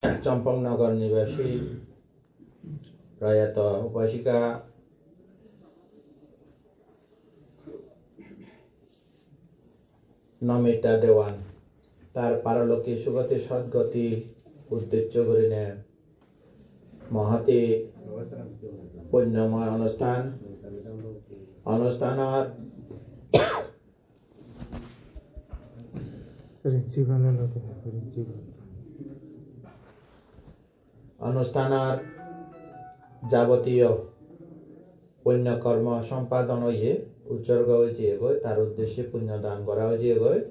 চম্পকনগর নিবাসী প্রয়াত উপাসিকা নমিতা দেওয়ান তার পারলৌকিক সুগতি সদ্গতি উদ্দেশ্য করিনে মহতি পুণ্যময় অনুষ্ঠানত যাবতীয় পুণ্যকর্ম সম্পাদন হয়ে উৎসর্গ হয়েছে এগোয় তার উদ্দেশ্যে পুণ্য দান করা হয়েছে এগোয়।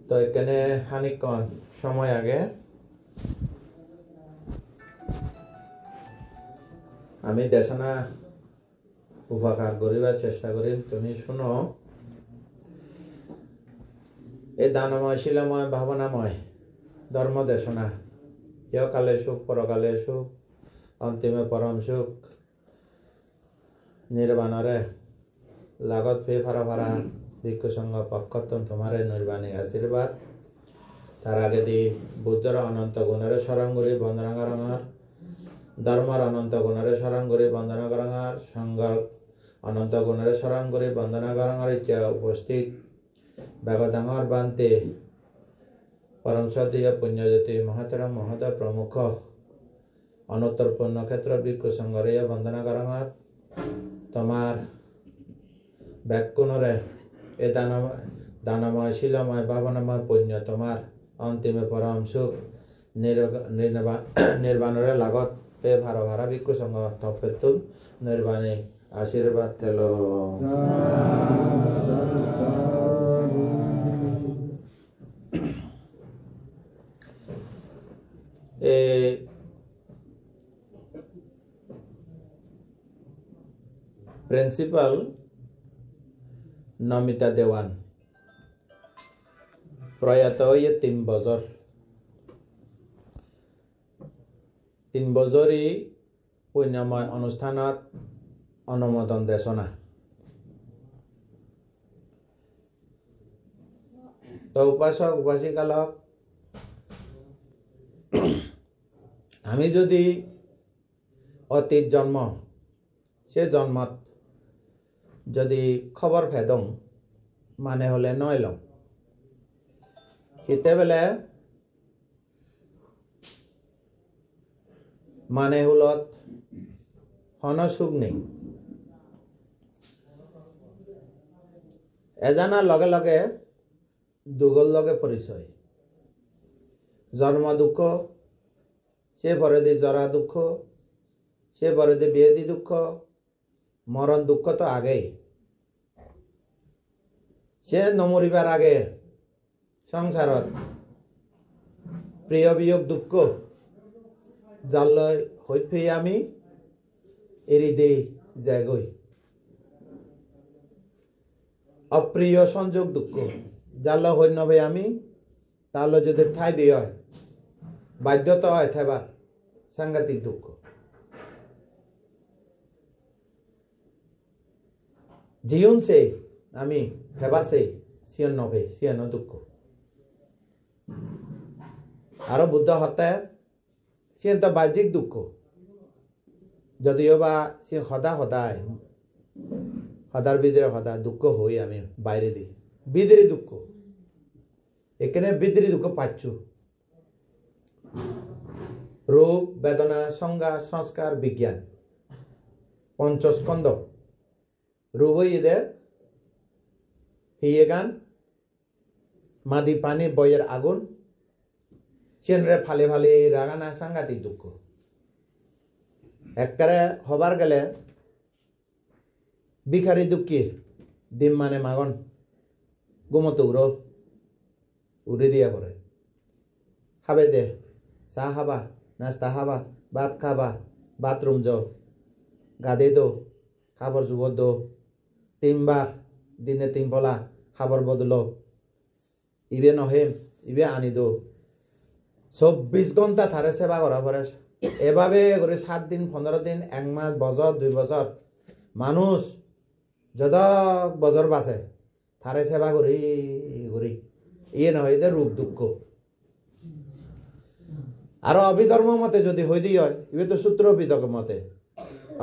তো এখানে খানিকক্ষণ সময় আগে আমি দেশনা উপকার করিবার চেষ্টা করি, তুমি শুনো। এই দানময় শিলময় ভাবনাময় ধর্ম দেশনা ইহকালে সুখ পরকালে সুখ অন্তিমে পরম সুখ নির্বাণরে লাগত ফে ফারা ফারা ভিক্ষু সংঘ পক্ষতম তোমারে নির্বাণী আশীর্বাদ। তার আগে দি বুদ্ধর অনন্ত গুণরে স্মরণ করি বন্দনা করঙার, ধর্মর অনন্ত গুণরে স্মরণ করি বন্দনা করঙার, সংঘর অনন্ত গুণরে স্মরণ করি বন্দনা করঙার ইচ্ছা উপস্থিত বেগদাঙর বান্তে পরম শ্রদ্ধেয় পুণ্যজ্যোতি মহাতেরা মহোদয় প্রমুখ অনুত্তর পুণ্যক্ষেত্র ভিক্ষু সংঘরে বন্দনা করঙার। তোমার ব্যাকুণরে এ দানময় শিলময় ভাবনাময় পুণ্য তোমার অন্তিমে পরম সুখ নির্বাণরে লাগত পে ভার ভারা ভিক্ষু সংঘ তপেতুম নির্বাণী আশীর্বাদ তেল। প্রিন্সিপাল নমিতা দেওয়ান প্রয়াত হয়ে 3 বছর। 3 বছরই পুণ্যময় অনুষ্ঠানত অনুমোদন দেশনা। তো উপাসক উপাসিকালক আমি যদি অতীত জন্ম সে জন্মত যদি খবর ফেদং মানে হলে নইলম হিতে বেলে মানে হুলত হন সুখ নেই। এজানার লগে লগে দুগল লগে পরিচয়। জন্ম দুঃখ সে পরে দি জরা দুঃখ সে পরে দি বিয়েদি দুঃখ মরণ দুঃখ তো আগেই। সে নমরিবার আগে সংসারত প্রিয় বিয়োগ দুঃখ জাল্লয় হইফে আমি এরি দেই যাগই। অপ্রিয় সংযোগ দুঃখ জাল্ল হইনবে আমি তাহলে যদি ঠাই দিয়ে হয় বাধ্যতা হয় থেবার সাংঘাতিক দুঃখ। জীবন সেই আমি ফেবার সেই সিয়ন নভে সিয়ন দুঃখ। আরো বুদ্ধ হত্যায় সে তো বাহ্যিক দুঃখ যদিও বা সে সদায় সদার ভিতরে সদা দুঃখ হই আমি বাইরে দিই ভিতরে দুঃখ। এখানে ভিতরে দুঃখ পাচ্ছু রোগ বেদনা সংজ্ঞা সংস্কার বিজ্ঞান পঞ্চস্কন্ধ রূপই এদের হিয়ে গান মাদি পানি বইয়ের আগুন চেনরে ফালে ফালে রাগানা সাংঘাতিক দুঃখ। একবারে হবার গেলে ভিখারি দুঃখী ডিম মানে মাগন গুমত উড়ে দিয়া পড়ে খাবে দে চা খাবা নাস্তা খাবা ভাত খাবা বাথরুম যাও গাধে দো খাবার জুগত দো 3 বার দিনে 3 বলা খাবার বদল ইবে নহে ইবে আনি দো 24 ঘন্টা থারে সেবা করা পরে। এভাবে করে 7 দিন 15 দিন 1 মাস বছর 2 বছর মানুষ যত বছর বাঁচে থারে সেবা করি করি ইয়ে নহয় এদের রূপ দুঃখ আর অভিধর্ম মতে যদি হই দিই হয় ইবে তো সূত্র বিদক মতে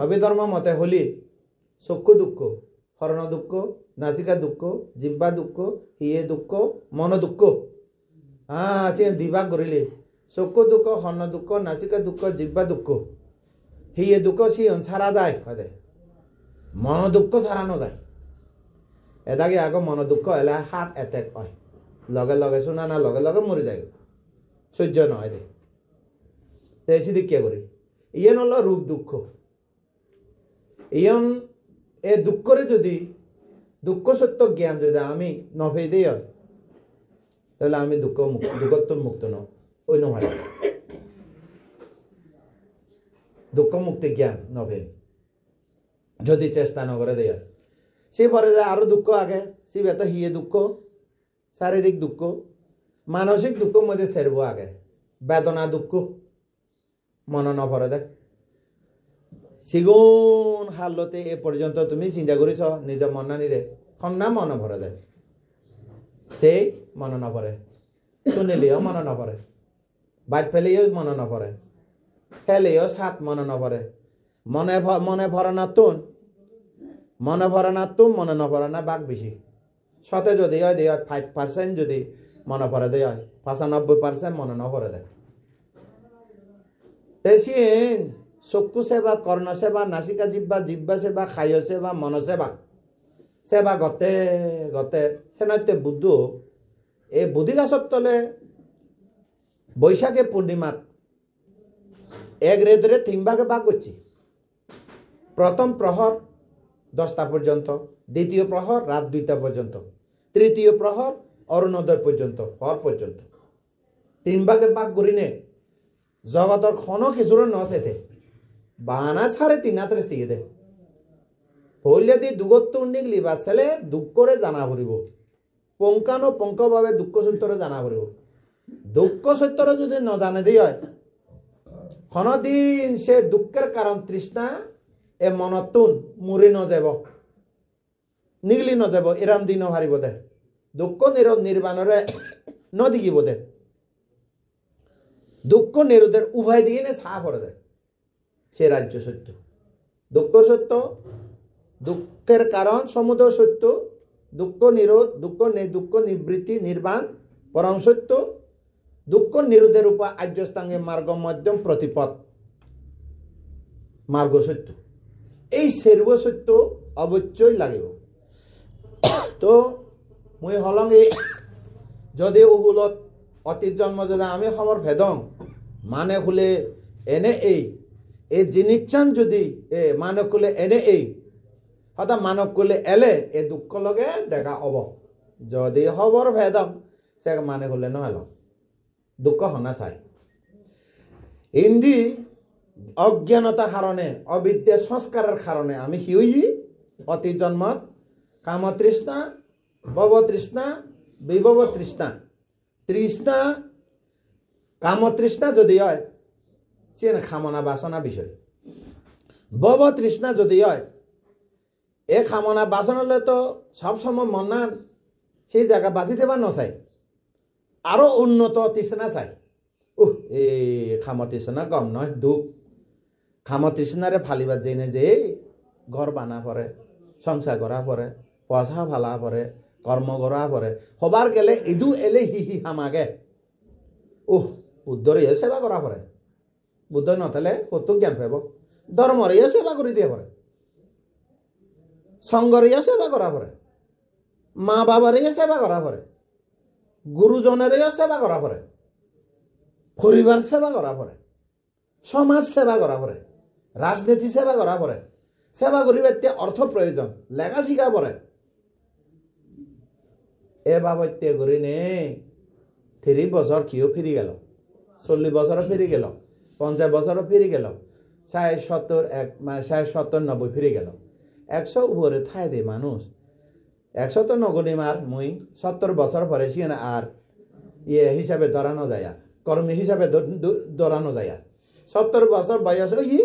অভিধর্ম মতে হলি চক্ষু দুঃখ হরণ দুঃখ নাসিকা দুঃখ জিহ্বা দুঃখ হিয়ে দুঃখ মন দুঃখ সে দিবাগ করিলে চক্ষু দুঃখ হরণ দুঃখ নাসিকা দুঃখ জিহ্বা দুঃখ হিয়ে দুঃখ সি ছাড়া যায় কদে মন দুঃখ ছাড়ানো যায় এদাকে আগ মন দুঃখ এলে হার্ট এটেক হয় লগে লগে শোনা না লগে লগে মরে যায় সহ্য নয় দে সেদিক কে করি ইয়েন হলো রূপ দুঃখ ইয়ন এ দুঃখরে যদি দুঃখ সত্য জ্ঞান যদি আমি নভে দিই হয় তাহলে আমি দুঃখত্ব মুক্ত ন ওই নয় দুঃখ মুক্তি জ্ঞান নভে যদি চেষ্টা নকরে দেয় সে পরে যায় আরো দুঃখ আগে সে বেত হিয়ে দুঃখ শারীরিক দুঃখ মানসিক দুঃখ মধ্যে সেরব আগে বেদনা দুঃখ মন নভরে দেয় সিগুণ হালতে এ পর্যন্ত তুমি চিন্তা করিছ নিজ মনানিরে খন্না মন ভরে দেয় সেই মন নভরে শুনিলেও মন নভরে বাদ ফেলেও মন নভরে খেলেও সাত মন নভরে মনে ভরে না তুন মনে ভরে না তুম মনে নভরে না বাঘ বেশি শতে যদি হয় দেয় 5% যদি মনে ভরে দেয় হয় 95% মনে নভরে দেয় তেসিন চক্ষু সেবা কর্ণ সেবা নাসিকা জিহ্বা জিহ্বা সেবা খায় সেবা মন সেবা সেবা গতে গতে সেনতে বুদ্ধ এই বুদ্ধি গাছর তলে বৈশাখে পূর্ণিমাত এক রেদরে 3 ভাগে ভাগ করছি প্রথম প্রহর 10টা পর্যন্ত দ্বিতীয় প্রহর রাত 2টা পর্যন্ত তৃতীয় প্রহর অরুণোদয় পর্যন্ত হর পর্যন্ত 3 ভাগে ভাগ করিনে জগতর খন কিছুর নসেতে বানা সাড়ে 3 হাতে শিখে দে হইলে দি দুগত্ব নিগলি বা ছেলে দুঃখ করে জানা ভরিব পঙ্কানো পঙ্কভাবে দুঃখ সত্যরে জানা ভরিব দুঃখ সত্যরে যদি ন জানে দি হয় ক্ষণদিন সে দুঃখের কারণ তৃষ্ণা এ মনতুন মুড়ি নযাব নিগলি নযাব এরাম দিন হারিব দে দুঃখ নির্বাণরে নদিগিব দে দুঃখ নিরোধের উভয় দিয়ে নে ছাপ করে দেয় সে রাজ্য সত্য দুঃখ সত্য দুঃখের কারণ সমুদয় সত্য দুঃখ নিরোধ দুঃখ নিবৃত্তি নির্বাণ পরম সত্য দুঃখ নিরোধের উপায় আর্যস্থাঙ্গে মার্গ মধ্যম প্রতিপদ মার্গ সত্য এই সর্ব সত্য অবশ্যই লাগিব তো মই হলঙ্গে যদি উহুলত অতীত জন্ম যদি আমি সমর ভেদং মানে খুলে এনে এই জিনিস যদি মানে খুলে এনে এই হয়তো মানব করলে এলে এই দুঃখ লগে দেখা হব যদি হবর ভেদং সে মানে খুলে নহল দুঃখ হনা চাই ইন্দি অজ্ঞানতার কারণে অবিদ্যা সংস্কারের কারণে আমি হিউই অতীত জন্মত কাম তৃষ্ণা ভব তৃষ্ণা বিভব তৃষ্ণা তৃষ্ণা কাম তৃষ্ণা যদি হয় সে কামনা বাসনা বিষয় ভব তৃষ্ণা যদি হয় এ কামনা বাসনা হলে তো সবসময় মনান সেই জায়গা বাঁচি দেবা নচাই আরো উন্নত তৃষ্ণা চাই এই খাম তৃষ্ণা কম নয় দুঃখ খাম তৃষ্ণারে ফালিবার জেনে যে ঘর বানা পরে সংসার করা পরে পয়সা ফালা পরে কর্ম করা পরে হবার গেলে ইদু এলে হি হামাগে বুদ্ধর ইয়ে সেবা করা পরে বুদ্ধ নথলে কত জ্ঞান পাব ধর্মর ইয়ে সেবা করে দিয়ে পরে সংঘর ইয়ে সেবা করা পরে মা বাবার ইয়ে সেবা করা পরে গুরুজনের ইয়ে সেবা করা পরে পরিবার সেবা করা পরে সমাজ সেবা করা পরে রাজনীতি সেবা করা পরে সেবা করিবার অর্থ প্রয়োজন লেখা শিখা পরে এ বাবত্য করি নে 30 বছর কিও ফিরি গেল 40 বছরও ফিরি গেল 50 বছরও ফিরি গেল 60-70-90 ফিরি গেল 100 উপরে থাই দে মানুষ 100 তো নগণী মার মুই 70 বছর পরে সিয়ে আর ইয়ে হিসাবে ধরানো যায় কর্মী হিসাবে ধরানো যায় 70 বছর বয়স ই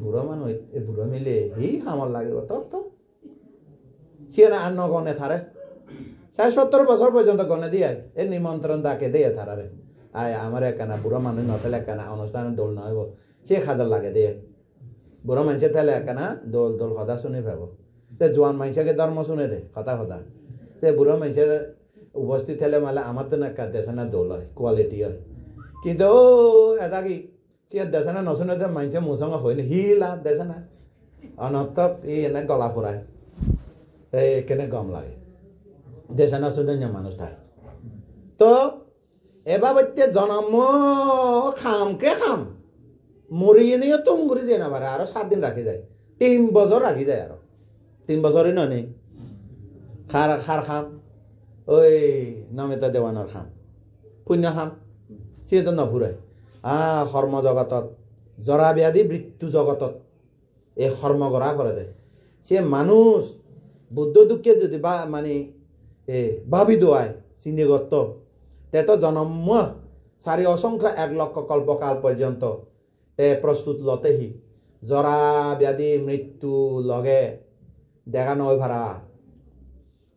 বুড়ো মানুষ বুড়ো মিলে হি কামর লাগিব তো সিয়ে আর নগণে থারে 70 বছর পর্যন্ত গনে দিয়ে এ নিমন্ত্রণ ডাকে দিয়ে থারারে আমার একখানা বুড়ো মানুষ নথালে একখানা অনুষ্ঠানে দোল নহব সে খাদার লাগে দিয়ে বুড়ো মানুষের তাহলে একখানা দোল দোল কথা শুনে পাব তে জোয়ান মানুষকে ধর্ম শুনে দে কথা কথা তে বুড়ো মানুষের উপস্থিত হলে মানে আমার তো একটা দেশে না দোল হয় কোয়ালিটি হয় কিন্তু এটা কি সে দেশে না নশুনে তো মানুষে মুসঙ্গ হয়নি হিলা দেশে না অনর্থ এই এনে গলা ফুরায় এখানে গম লাগে দেশে না শুধু মানুষ থাকে তো এবার বলতে জন্ম খামকে খাম মরিয়ে নিয়ে তুম ঘুরে যায় না পারে আরো 7 দিন রাখি যায় 3 বছর রাখি যায় আরো 3 বছরই নেই খার খার খাম ওই নমিতা দেওয়ানোর খাম পুণ্য খাম সে তো নফুরায় কর্ম জগতত জরা ব্যাধি মৃত্যু জগতত এই কর্ম করা করে দেয় সে মানুষ বুদ্ধ দুঃখে যদি বা মানে ভাবি দোয়ায় চিন্তি করত তে তো জন্ম সারি অসংখ্য 1 লক্ষ কল্পকাল পর্যন্ত তে প্রস্তুত লতেহি জরা ব্যাধি মৃত্যু লগে দেখা নয় ভাড়া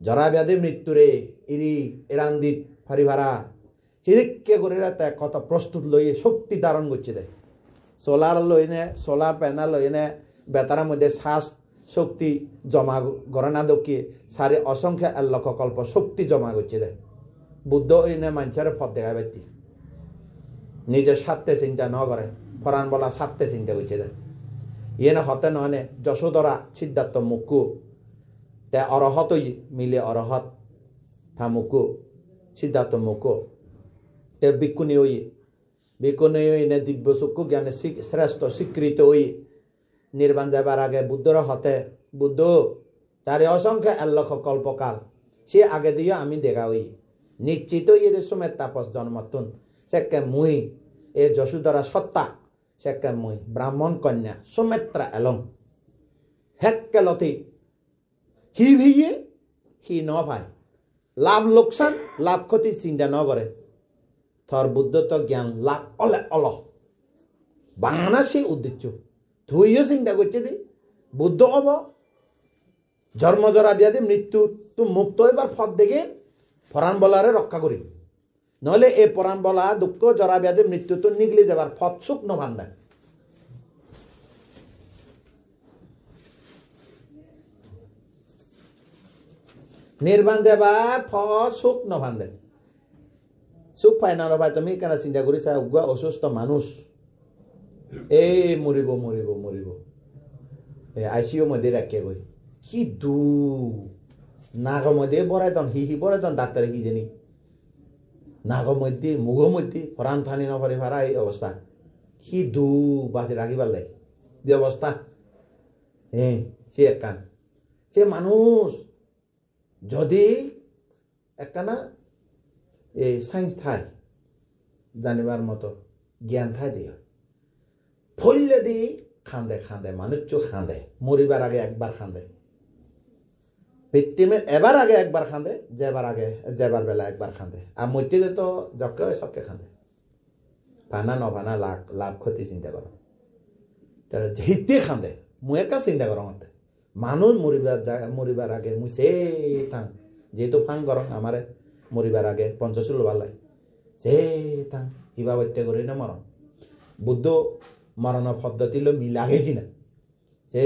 জরা ব্যাধি মৃত্যুরে এরান্দিত ফারি ভাড়া চিরিক্কে করে তে কত প্রস্তুত লই শক্তি ধারণ করছে দেয় সোলার লইনে সোলার প্যানেল লইনে বেতারের মধ্যে শ্বাস শক্তি জমা করে না দকিয়ে সারি অসংখ্য 1 লক্ষ কল্প শক্তি জমা করছে দেয় বুদ্ধ এনে মানুষের পথ দেখা ব্যক্তি নিজের স্বার্থে চিন্তা ন করে ফরান বলা স্বার্থে চিন্তা করছে দেয় ইয়ে হতে নহনে যশোধরা সিদ্ধার্থ মুকু তে অরহতই মিলে অরহত থা মুকু সিদ্ধার্থ মুকু তে বিকুনি নে দিব্য চক্ষু জ্ঞানে শ্রেষ্ঠ স্বীকৃত ওই নির্বাণ যাবার আগে বুদ্ধর হতে বুদ্ধ তারে অসংখ্য 1 লক্ষ কল্পকাল সে আগে দিয়ে আমি দেখা হই নিশ্চিত এদের সময় তাপস জন্মতুন সেকে মুই এ যশোধরা সত্তা সেকে মুই ব্রাহ্মণ কন্যা সুমিত্রা এলং হেক্কে লতি হি ভিয়ে হি ন ভাই লাভ লোকসান লাভ ক্ষতি চিন্তা ন করে থর বুদ্ধত্ব জ্ঞান লাভ অলে অল বাংলা সেই উদ্দেশ্য ধুইও চিন্তা করছে দি বুদ্ধ হব জন্মজরা ব্যাধি মৃত্যু তো মুক্ত এবার ফদ দেখে পরাণ বলারে রক্ষা করি নহলে এই পরাণ বলা দুঃখ জরা ব্যাধি মৃত্যু তো নিগলে যাবার ফদ সুখ নভান্দায় নির্বাণ যাবার ফদ সুখ নভান্দায় সুখ পায় না ভাই তুমি কেন চিন্তা করিছা উগুয়া অসুস্থ মানুষ এই মরিব মরিব মরিব আইসিইউ মধ্যে রাখিয়া গই কি দু নাগ মধ্যে বড়াইতন হি বড়াইতন ডাক্তারে কি জানি নাগ মধ্যে মুগ মধ্যে ফরান থানি নপারি ভাড়া এই অবস্থা কি দু বাসে রাখিবার লাগে ব্যবস্থা সে একখান সে মানুষ যদি একখানা এই সাইন্স থাই জানিবার মতো জ্ঞান থাই দিয়ে ফললে দি খান্দে খান্দে মানুষ খান্দে মরিবার আগে একবার খান্দে পিতৃমের এবার আগে একবার খান্দে যেবার বেলা একবার খান্দে আর মধ্যে তো যকে সবকে খান্দে ভানা নভানা লাভ ক্ষতি চিন্তা করো তাহলে যেতে খান্দে মুই একা চিন্তা করো মতে মানুষ মরিবার আগে মুই সে থাং যেহেতু ফাং করং আমারে মরিবার আগে 50 লোবার লাগে সে থাং হিবা বত্যা করি না মরণ বুদ্ধ মরণ পদ্ধতি লো মিলাগে কিনা সে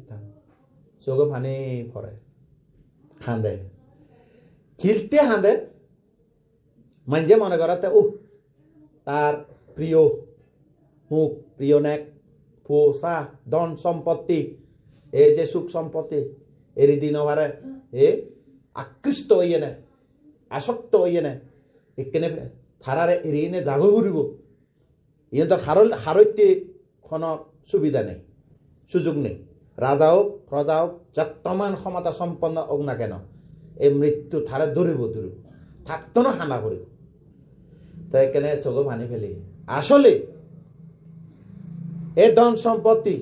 থাং চোখ ফানি ফরে খান্দে খিলতে খান্দে মানজে মনে করাতে তার প্রিয় মুখ প্রিয় নেক পোষা ধন সম্পত্তি এই যে সুখ সম্পত্তি এর দিন বারে আকৃষ্ট হইয়ে নে আসক্ত হইয়ে নে এখানে থারারে এড়িয়ে জাগো ঘুরিব ইয়ে তো হারইতে কোনো সুবিধা নেই সুযোগ নেই রাজা হোক প্রজা হোক যত্তমান ক্ষমতা সম্পন্ন হোক না কেন এই মৃত্যু থারে ধরিব থাকতো না হানা করিব তো এখানে চোখ ভানি ফেলি আসলে এ ধন সম্পত্তি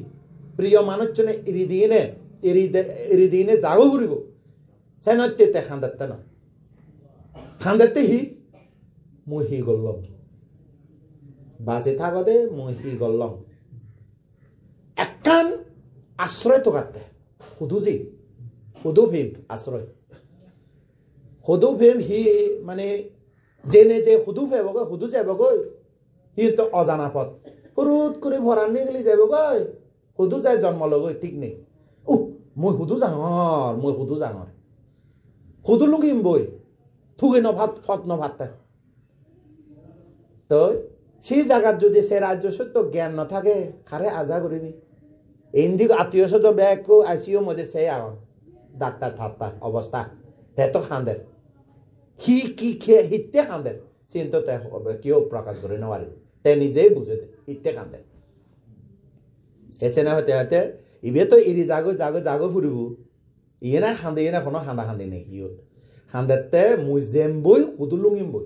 প্রিয় মানুষজনে এরি দিয়ে জাগো ঘুরিব সে নত্যে খান্দাতে না খান্দাতে মুই হি গল্লম বাঁচে থাকতে মুই হি গল্লম একখান আশ্রয় তো কাটতে শুধু ভীম আশ্রয় শুধু ভীম হি মানে জেনে যে হুদু ফেব গৈ হুদু যাব গৈ কিন্তু অজানা পথ হুৰুত কৰি ভৰাণ নিগলি যাব গৈ হুদু যায় জন্ম লগৈ ঠিক নেই মই হুদু যাঙৰ হুদু লুকিম বই থুগে নভাত ফত নভাত তো সেই জায়গাত যদি সে রাজ্য সত্য জ্ঞান নাথাকে খারে আজা করিবি ইন্দিক আত্মীয় স্বজন ব্যাগকে আইসিও মধ্যে সে ডাক্তার থাপ্তা অবস্থা তে তো খান্দের কি খেয়ে হিতে খান্দের কিন্তু কেউ প্রকাশ করে নেওয়ারি তে নিজেই বুঝে দে হিতে খান্দের এসে না হতে হতে ইবে তো ইরি জাগো ফুরিব ইয়ে না খান্দে ইয়ে না কোনো খান্দা নেই ইয়ে খান্দেতে মুই জেমবই হুদু লুঙিম বই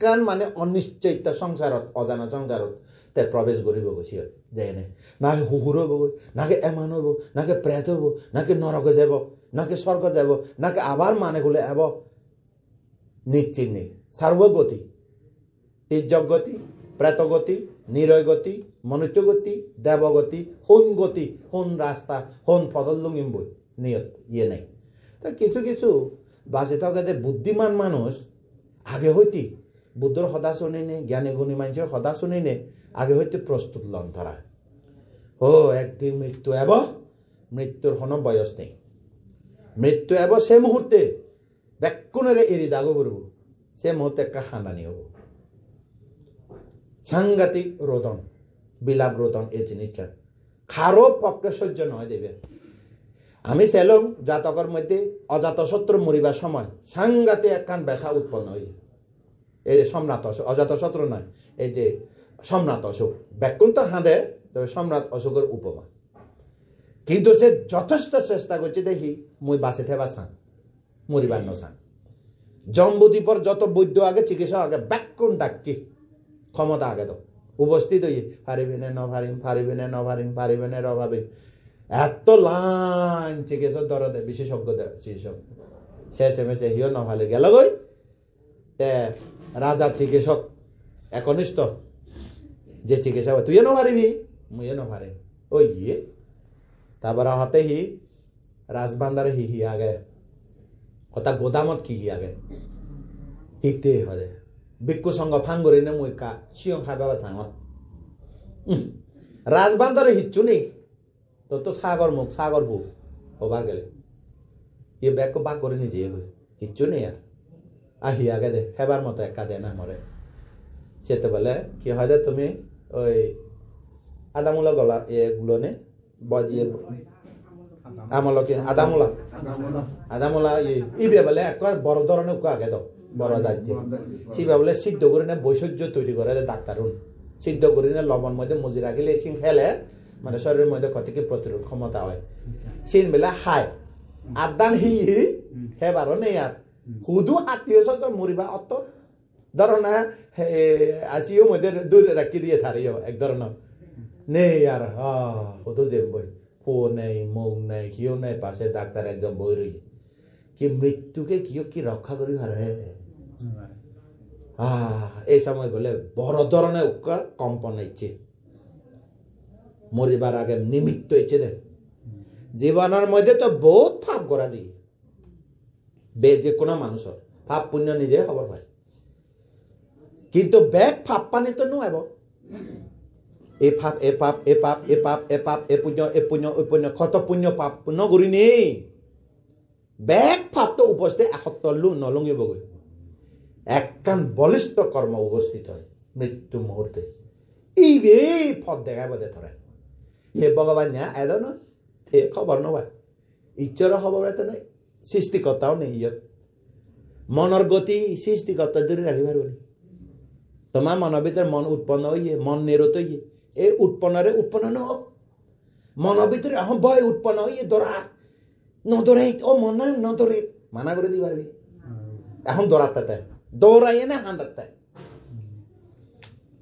কারণ মানে অনিশ্চয়তা সংসারত অজানা সংসারত তে প্রবেশ করিব গৈছিল যে এনে নাকি হুহুর হব নাকি এমান হব নাকি প্রেত হব নাকি নরকে যাব নাকি স্বর্গ যাব নাকি আবার মানে গুলো এব নিশ্চিত নেই সার্বগতি তির্যগতি প্রেতগতি নিরয়গতি মনুষ্যগতি দেবগতি হোন গতি হোন রাস্তা হোন পদল লুঙিম বই নিয়ত ইয়ে নাই তা কিছু বাঁচে থাকে বুদ্ধিমান মানুষ আগে হইতি বুদ্ধর সদা শুনি নে জ্ঞানী গুণী মানুষের সদা শুনি নে আগে হইতে প্রস্তুত লন ধরা একদিন মৃত্যু এব মৃত্যুর কোনো বয়স নেই মৃত্যু এব সে মুহূর্তে ব্যাকুণেরে এড়ি যাব করব সে মুহূর্তে একটা খান্দানি হব সাংঘাতিক রোদন বিলাপ রোদন এই জিনিসটা খারো পক্ষে সহ্য নয় দেবে আমি সেলং জাতকের মধ্যে অজাতশত্রু মরিবার সময় সাংঘাতিক একখান ব্যথা উৎপন্ন হই এই যে সম্রাট অশোক অজাতশত্রু নয় এই যে সম্রাট অশোক ব্যাকুণ তো হাঁদে তবে সম্রাট অশোকের উপমা কিন্তু সে যথেষ্ট চেষ্টা করছে দেখি মুই বাঁচে থেবা চান মরিবার নচান জম্বুদ্বীপর যত বৈদ্য আগে চিকিৎসা আগে ব্যাকুণ ডাকি ক্ষমতা আগে তো উপস্থিত হই পারিবে নে নভারিম পারিবে নে নভারিম পারিবে নে রভাবিম এত লাইন চিকিৎসক দরদে বিশেষজ্ঞ চিকিৎসক শেষ এমেছে হিও নভালে গেল গই তে রাজার চিকিৎসক একনিষ্ঠ যে চিকিৎসা তুইও নভারিবি মুইও নভারিম ওই ইয়ে তারপরে হতে হি রাজবান্দারে হি আগে হতা গোদামত কি আগে হিতে হলে ভিক্ষু সঙ্গ ফাঙ্গরি নে মুই কা শিয়ং খাই বাবা সাঙর রাজবান্দারে হিচ্ছু নেই তো সাগর মুখ সাগর বুক হবার গেলে ইয়ে ব্যাগ বাক করে নিজে কিচ্ছু নেই আর আহি আগে দে খেবার মতো একা দে না মরে সেতে বলে কি হয় দে তুমি ওই আদামূলা গলার এগুলো নে ইয়ে আমলা কি আদামূলা ইবে বলে এক বড় ধরনের আগে দাও বড় দায়িত্ব সিবা বলে সিদ্ধ করে নে বৈষজ্য তৈরি করে ডাক্তারুন সিদ্ধ করে নে লবণ মধ্যে মুজি রাখিলে সিং ফেলে মানে শরীরের মধ্যে ক্ষতিকে প্রতিরোধ ক্ষমতা হয় সিন বেলা হাই আদান হি হেবারও নেই আর হুদু আত্মীয় স্বজন মরিবা অত ধরো না আসিও মধ্যে দূরে রাখি দিয়ে থারিও এক ধরনের নেই আর হুদু যে বই ফো নেই মুখ নেই কিও নেই পাশে ডাক্তার একদম বই রই কি মৃত্যুকে কিও কি রক্ষা করি হারে এই সময় বলে বড় ধরনের কম্পন হচ্ছে মরিবার আগে নিমিত্ত হচ্ছে দে জীবনের মধ্যে তো বহুত পাপ করা যায় যে কোনো মানুষের পাপ পুণ্য নিজে খবর পায় কিন্তু ব্যাগ পাপ পানি তো নয় এ পাপ এ পাপ এ পাপ এ পাপ এ পাপ এ পুণ্য এ পুণ্য ওই পুণ্য কত পুণ্য পাপ পুণ্য করি নেই ব্যাগ পাপ তো উপস্থিত একত্তর নলঙিব গই একখান বলিষ্ঠ কর্ম উপস্থিত হয় মৃত্যু মুহূর্তে এই ফল দেখাব দে ধরে হে ভগবান না এদ না হে খবর নবা ইচ্ছার খবর এত নাই সৃষ্টিকর্তাও নেই ইয়াত মনের গতি সৃষ্টিকর্তা ধরে রাখি পারবি তোমার মনের ভিতরে মন উৎপন্ন হইয়ে মন নিরত হইয়ে এই উৎপন্নরে উৎপন্ন নহক মনের ভিতরে ভয় উৎপন্ন হইয়ে দরার নদরে ও মনা নদরে মানা করে দি পারবি এখন দৌড়াতে দৌড়াইয়ে না হাঁদাতে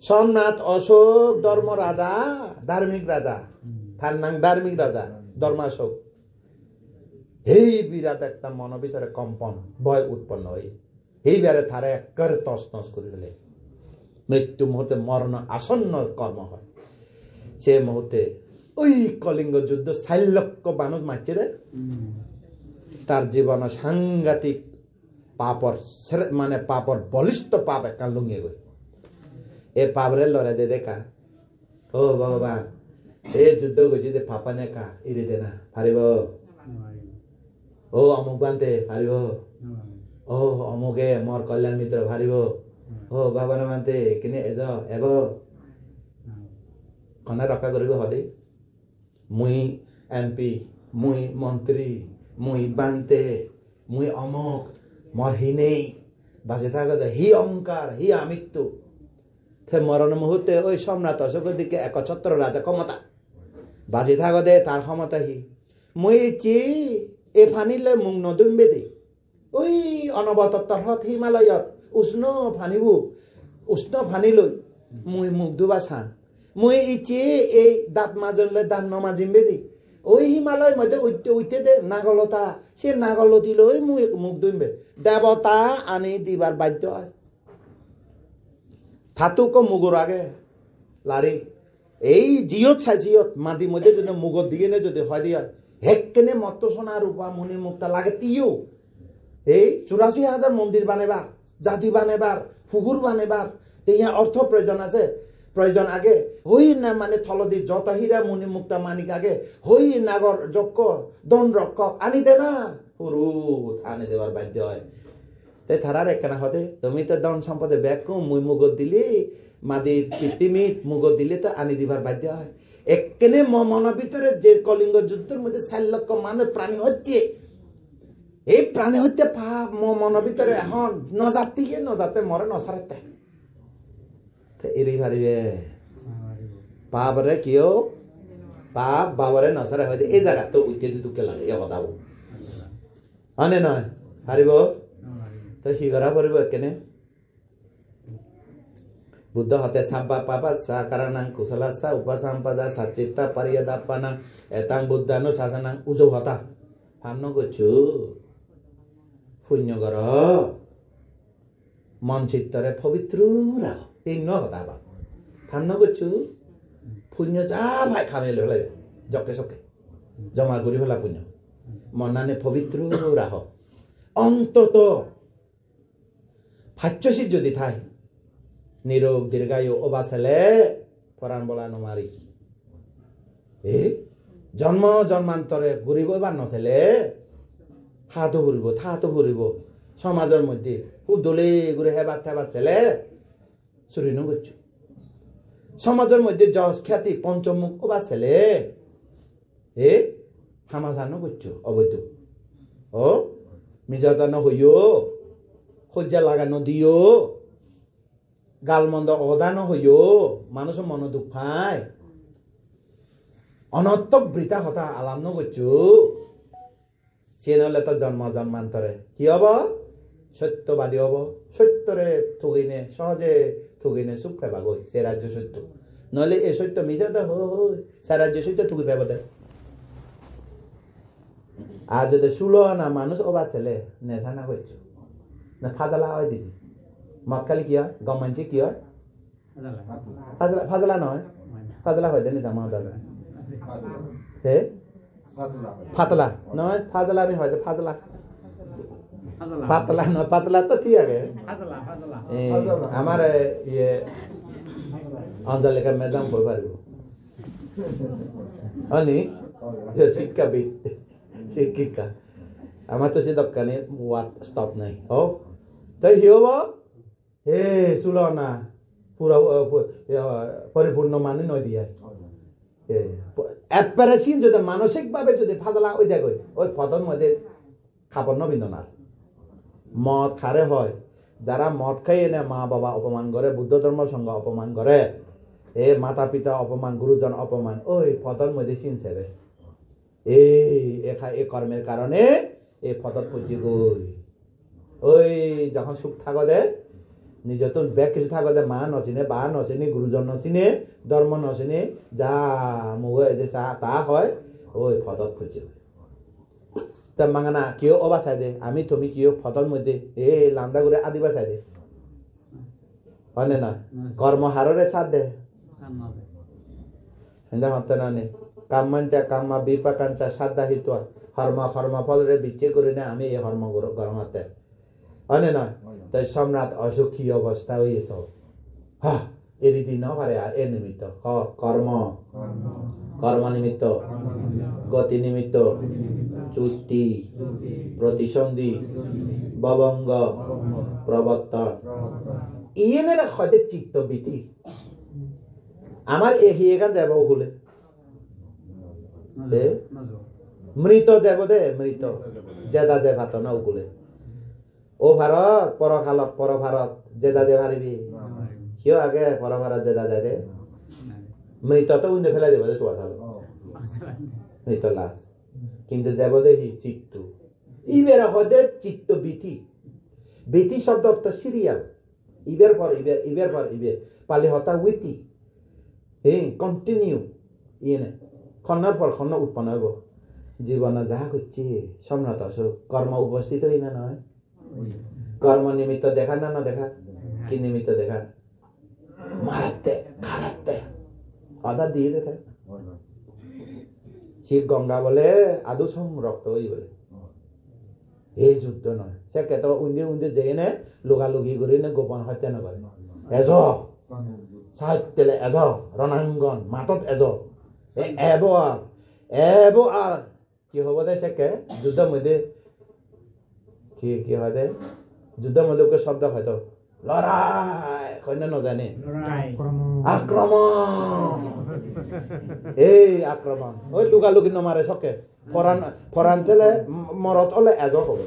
সোমনাথ অশোক ধর্ম রাজা ধার্মিক রাজা তার নাম ধার্মিক রাজা ধর্মাশোক এই বিরাট একটা মনের ভিতরে কম্পন ভয় উৎপন্ন হয়ে এই বারে তারা একেবারে তস তস করে দিলে মৃত্যু মুহূর্তে মরণ আসন্ন কর্ম হয় সে মুহূর্তে ওই কলিঙ্গ যুদ্ধ 4 লক্ষ মানুষ মারছে রে তার জীবন সাংঘাতিক পাপর মানে পাপর বলিষ্ঠ পাপ একটা লুঙিয়ে গই এ পাপরে লড়াই দে দেখা ও ভগবান এ যুদ্ধ গজি দে পাপানে কা ইরে দে না পারিব ও অমুক বানতে পারিব ও অমুকে মোর কল্যাণ মিত্র পারিব ও ভগবান মানতে কিনে এব কনা রক্ষা করিব হদে মুই এমপি মুই মন্ত্রী মুই বানতে মুই অমুক মোর হি নেই বাজে থাকতে হি অহংকার হি আমৃত্যু থে মরণ মুহূর্তে ওই সম্রাট অশোকের দিকে একছত্র রাজা ক্ষমতা বাজে থাকতে তার ক্ষমতা হি মুই চি এ ফানিলে মুখ নদুম্বে দে ওই অনবতত হিমালয়ত উষ্ণ ফানি লৈ মুই মুখ ধুবা চা মুই ইচি এই দাঁত মাজলে দাঁত নমাজিমবে দি ওই হিমালয় মধ্যে উঠতে দে নাগলতা সে নাগলতি লৈ মুই মুখ ধুমবে দেবতা আনি দিবার বাধ্য হয় থাতুক মুগুর আগে লারি এই জিয়ত চাই জিয়ত মাটির মধ্যে যদি মুগর দিয়ে নে যদি হয় দিয়া হেককেনে মত্ত সোনা রূপা মুনি মুক্তা লাগে তিও এই 84,000 মন্দির বানেবার জাতি বানেবার পুকুর বানেবার ইয়া অর্থ প্রয়োজন আছে প্রয়োজন আগে হই না মানে থলদি যত হীরা মুনি মুক্তা মানিক আগে হই নাগর যজ্ঞ দণ্ড রক্ষক আনি দে না পুরুত আনি দেবার বাধ্য হয় তাই থারার একখানা হতে তুমি তো দন সম্পদে ব্যাগ মুই মুগর দিলি মাদির পৃথিবীত মুগর দিলে তো আনি দিবার বাধ্য হয় একখানে মনের ভিতরে যে কলিঙ্গ যুদ্ধের মধ্যে 4 লক্ষ মানুষ প্রাণী হত্যে এই প্রাণী হত্যে পাপ মনের ভিতরে এখন নজাতে মরে নসারাতে এরি ভারিবে পাপরে কিও পাপ বাবরে নসারে হয়ে এই জায়গা তো উঠে দুঃখে লাগে এ কথা হনে নয় হারিব তো হিগরা পড়িব কেনে বুদ্ধ হতে সাব্বা পাপা সা কারণাং কুশলা সা উপাসম্পদা সচিত্তা পরিয়দাপনা এতাং বুদ্ধানু শাসনাং উজো হতা ভাবন করছু পুণ্য কর মন চিত্তরে পবিত্র রাখ এই ন হতা বা ভাবন করছু পুণ্য যা ভাই খামে লইলে জকে সকে জমা করি ফেলা পুণ্য মনানে পবিত্র রাখ অন্তত ভাচ্যসী যদি থাই নিরোগ দীর্ঘায়ু অবাসেলে পরাণ বলা নমারি এ জন্ম জন্মান্তরে ঘুরিব এবার নছেলে হাতো ঘুরিব সমাজের মধ্যে দলে ঘুরে হেবার থেবার ছেলে চুরি নগরছু সমাজের মধ্যে যশ খ্যাতি পঞ্চমুখ ওবা ছেলে এ হামাজানো করছো অবৈধ ও মিজাদানো হইও সজ্জা লাগানো দিও গালমন্দ অদানো হইও মানুষ মন দুঃখ পায় অনর্থক বৃতা হতা আলাম নগরছু সে নহলে তো জন্ম জন্মান্তরে কি হব সত্যবাদী হব সত্যরে ঠগিনে সহজে ঠগিনে সুখ পাবা গই সে রাজ্য সত্য নহলে এই সত্য মিজাদা সে রাজ্য সত্য ঠগি পাব দে আর যদি শুলো না মানুষ ওবা ছেলে নেশা না করছো না ফাজলা হয় দিছি মদ খালি কি হয় গম মানছি কি হয় ফাজলা নয় ফাজলা হয় দেনি জামা দাদা হে ফাতলা নয় ফাজলা আমি হয় ফাজলা পাতলা নয় পাতলা তো ঠিক আছে আমার ইয়ে অঞ্চলিকার ম্যাডাম বই পারব অনি শিক্ষাবিদ শিক্ষিকা আমার তো সে দোকানে ওয়াট স্টপ নাই ও তাই হি হব হে চুল না পুরা পরিপূর্ণ মানে নয় দিয়া অ্যাপারেশন যদি মানসিকভাবে যদি ফাজলা ওই যায় ওই পদর মধ্যে খাবার নবীন্দনার মদ খারে হয় যারা মদ খাই এনে মা বাবা অপমান করে বুদ্ধ ধর্ম সঙ্গ অপমান করে এ মাতা পিতা অপমান গুরুজন অপমান ওই পদর মধ্যে চিনছে রে এই কর্মের কারণে এই পদত পুজি গই ওই যখন সুখ থাকো দে নিজে তো ব্যাগ কিছু থাকো দে মা নচিনে বা নচিনি গুরুজন নচিনে ধর্ম নচিনে যা মুগ যে তা হয় ওই পদত পুজি তা মাঙানা কিয় অবা চাই দে আমি তুমি কিয় ফটর মধ্যে এই লান্দা করে আদিবা চাই দে হয় না কর্মহাররে ছাড় দে হিন্দা ভাবতে না নে কামাঞ্চা কামা বিপাকাঞ্চা সাধ্যা হিত হর্মা ফলরে বিচ্ছে করে নে আমি এই হর্ম গরমাতে হয়নে নয় তাই সম্রাট অসুখী অবস্থা হয়েছ এরি দিন পারে আর এর নিমিত্ত কর্ম কর্ম নিমিত্ত গতি নিমিত্ত চুক্তি প্রতিসন্ধি ববঙ্গ প্রবর্তন ইয়েনের হয়তো চিত্তবৃত্তি আমার এখান যাব হলে মৃত যাব দে মৃত জেদা যে ভাত না উকুলে ও ভারত পরকালত পর ভারত জেদা যে ভারিবি কিয় আগে পর ভারত জেদা যায় দে মৃত তো উইন্ডে ফেলাই দেব শোয়া থাকলো মৃত লাশ কিন্তু যাব দেখি চিত্ত ইবের হদে চিত্ত বীতি বীতি শব্দ অর্থ সিরিয়াল ইবের পর ইবের ইবের পর ইবের পালি হতা উইতি কন্টিনিউ ইয়ে খন্নার পর খন্ন উৎপন্ন হইব জীবনে যাহা করছি সম্রাট অসুখ কর্ম উপস্থিত হই না নয় কর্ম নিমিত্ত দেখা না না দেখা কি নিমিত্ত দেখা মারাতে খারাতে আদা দিয়ে দে শিখ গঙ্গা বলে আদু সম রক্ত হই বলে এই যুদ্ধ নয় সে কেত উন্দি উন্দি যে নে লুগালুগি করে নে গোপন হত্যা নকরে এজ সাহিত্যলে এজ রণাঙ্গন মাতত এজ এব আর কি হব দে সেকে যুদ্ধ মধ্যে কি হয় দে যুদ্ধ মধ্যে ওকে শব্দ হয়তো লড়াই কন্যা নজানে আক্রমণ এই আক্রমণ ওই লুগালুগি নমারে সকে ফরান তেলে মরত হলে এজ হব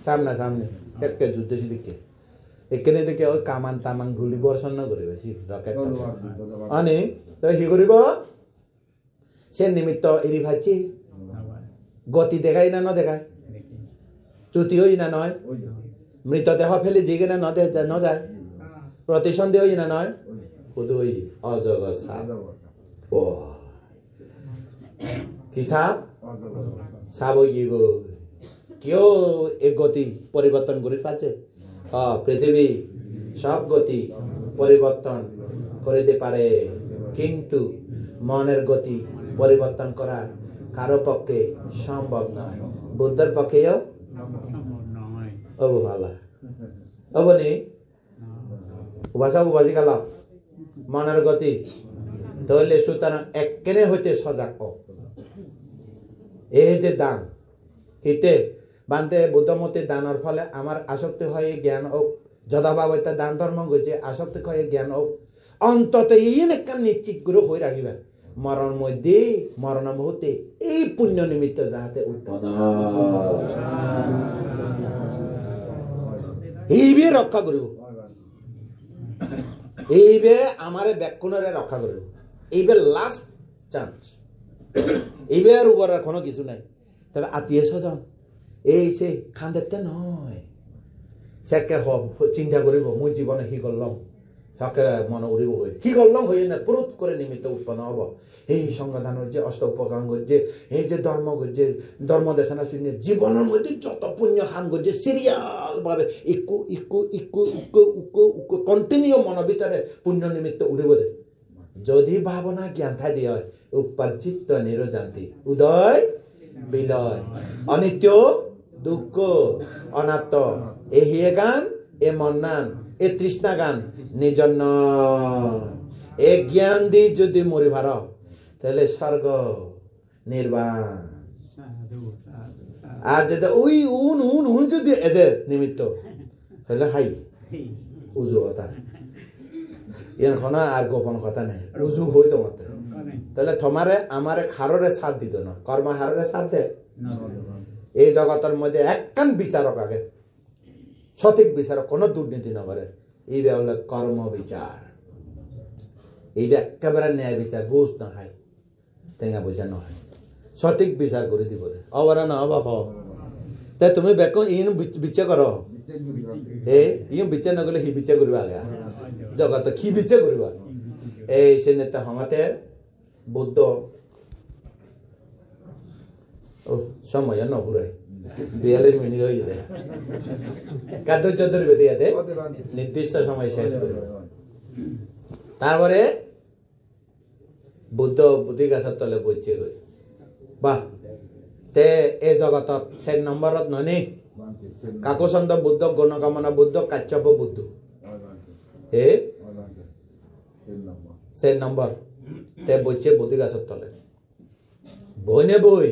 সামনে সামনে সেকে যুদ্ধ সিদিকে এখানে দেখে ওই কামান তামান গুলি বর্ষণ করে বেশি রকেট আনি তো হি করিব সে নিমিত্ত এরি ভাবছি গতি দেখাই না না দেখায় চ্যুতি হই না নয় মৃতদেহ ফেলে জিগে না ন যায় প্রতিসন্ধি হই না নয় শুধু ওই অজগ সাপ কি সাপ সাপ গিয়ে কেউ এক গতি পরিবর্তন করে পাচ্ছে পৃথিবী সব গতি পরিবর্তন করিতে পারে কিন্তু মনের গতি পরিবর্তন করা কারো পক্ষে সম্ভব নয় বুদ্ধের পক্ষেও ভালা অবনি উপাসা উপাসি কাল মনের গতি তাহলে সুতরাং একেনে হইতে সজাগ এই যে দান হিতে বান্ধে বুদ্ধমূর্তি দানের ফলে আমার আসক্তি হয়ে জ্ঞান হোক যথাভাবতা দান ধর্ম করছে আসক্তি হয়ে জ্ঞান হোক অন্তত এই একটা নিশ্চিত করে হয়ে রাখিবা মরণ মধ্যে মরণ মুহূর্তে এই পুণ্য নিমিত্ত যাহাতে উৎপন্ন এইবে রক্ষা করিব এইবে আমারে ব্যাকুণরে রক্ষা করিব এইবে লাস্ট চান্স এইবে আর উপর আর কোনো কিছু নাই তবে আত্মীয় স্বজন এই সে খান্দেতে নয় সেকে চিন্তা করিব মই জীবনে কি করলাম সকে মনে উড়িব হয়ে কি করলাম হয়ে না পুরুত করে নিমিত্ত উৎপন্ন হব এই সংবিধান হচ্ছে অষ্ট উপকার করছে এই যে ধর্ম করছে ধর্ম দেশনা শুনে জীবনের মধ্যে যত পুণ্য খান করছে সিরিয়াল ভাবে ইকু ইকু ইকু উকু উকু উকু কন্টিনিউ মনের ভিতরে পুণ্য নিমিত্ত উড়িব দে যদি ভাবনা জ্ঞান থাই দিয়ে হয় উপার্জিত নিরজান্তি উদয় বিলয় অনিত্য দুঃখ অনাত্ম এ হিয়ে গান এ মন্নান এ তৃষ্ণা গান নিজন্য এ জ্ঞান দি যদি মরি ভার তাহলে স্বর্গ নির্বাণ আর যদি ওই উন উন উন যদি এজের নিমিত্ত হলে হাই উজু কথা এর খনা আর গোপন কথা নেই উজু হই তোমাতে তাহলে তোমারে আমারে খাররে সাথ দিত না কর্ম হাররে সাথ দে এই জগতের মধ্যে একখান বিচারক আগে সঠিক বিচারক কোনো দুর্নীতি না করে এই হলো কর্ম বিচার এইটা একেবারে ন্যায় বিচার ঘুষ না খায় টেঙা পয়সা নহয় সঠিক বিচার করে দিব দে অবরা না অবাক তাই তুমি বেক ইন বিচার কর ইন বিচার নগলে সি বিচার কৰিব আগে জগত কি বিচাৰ কৰিব এই সে নেতা সমাতে বুদ্ধ সময় নপুরে 42 মিনিট হয়ে যায় কাদ্য চৌধুরী বেঁধে যাতে নির্দিষ্ট সময় শেষ করবে তারপরে বুদ্ধ বুদ্ধি গাছের তলে বইছে বাহ তে এই জগতত 4 নম্বরত ননি কাকসন্দ বুদ্ধ গণকামনা বুদ্ধ কাশ্যপ বুদ্ধ এ 4 নম্বর তে বইছে বুদ্ধি গাছের তলে বইনে বই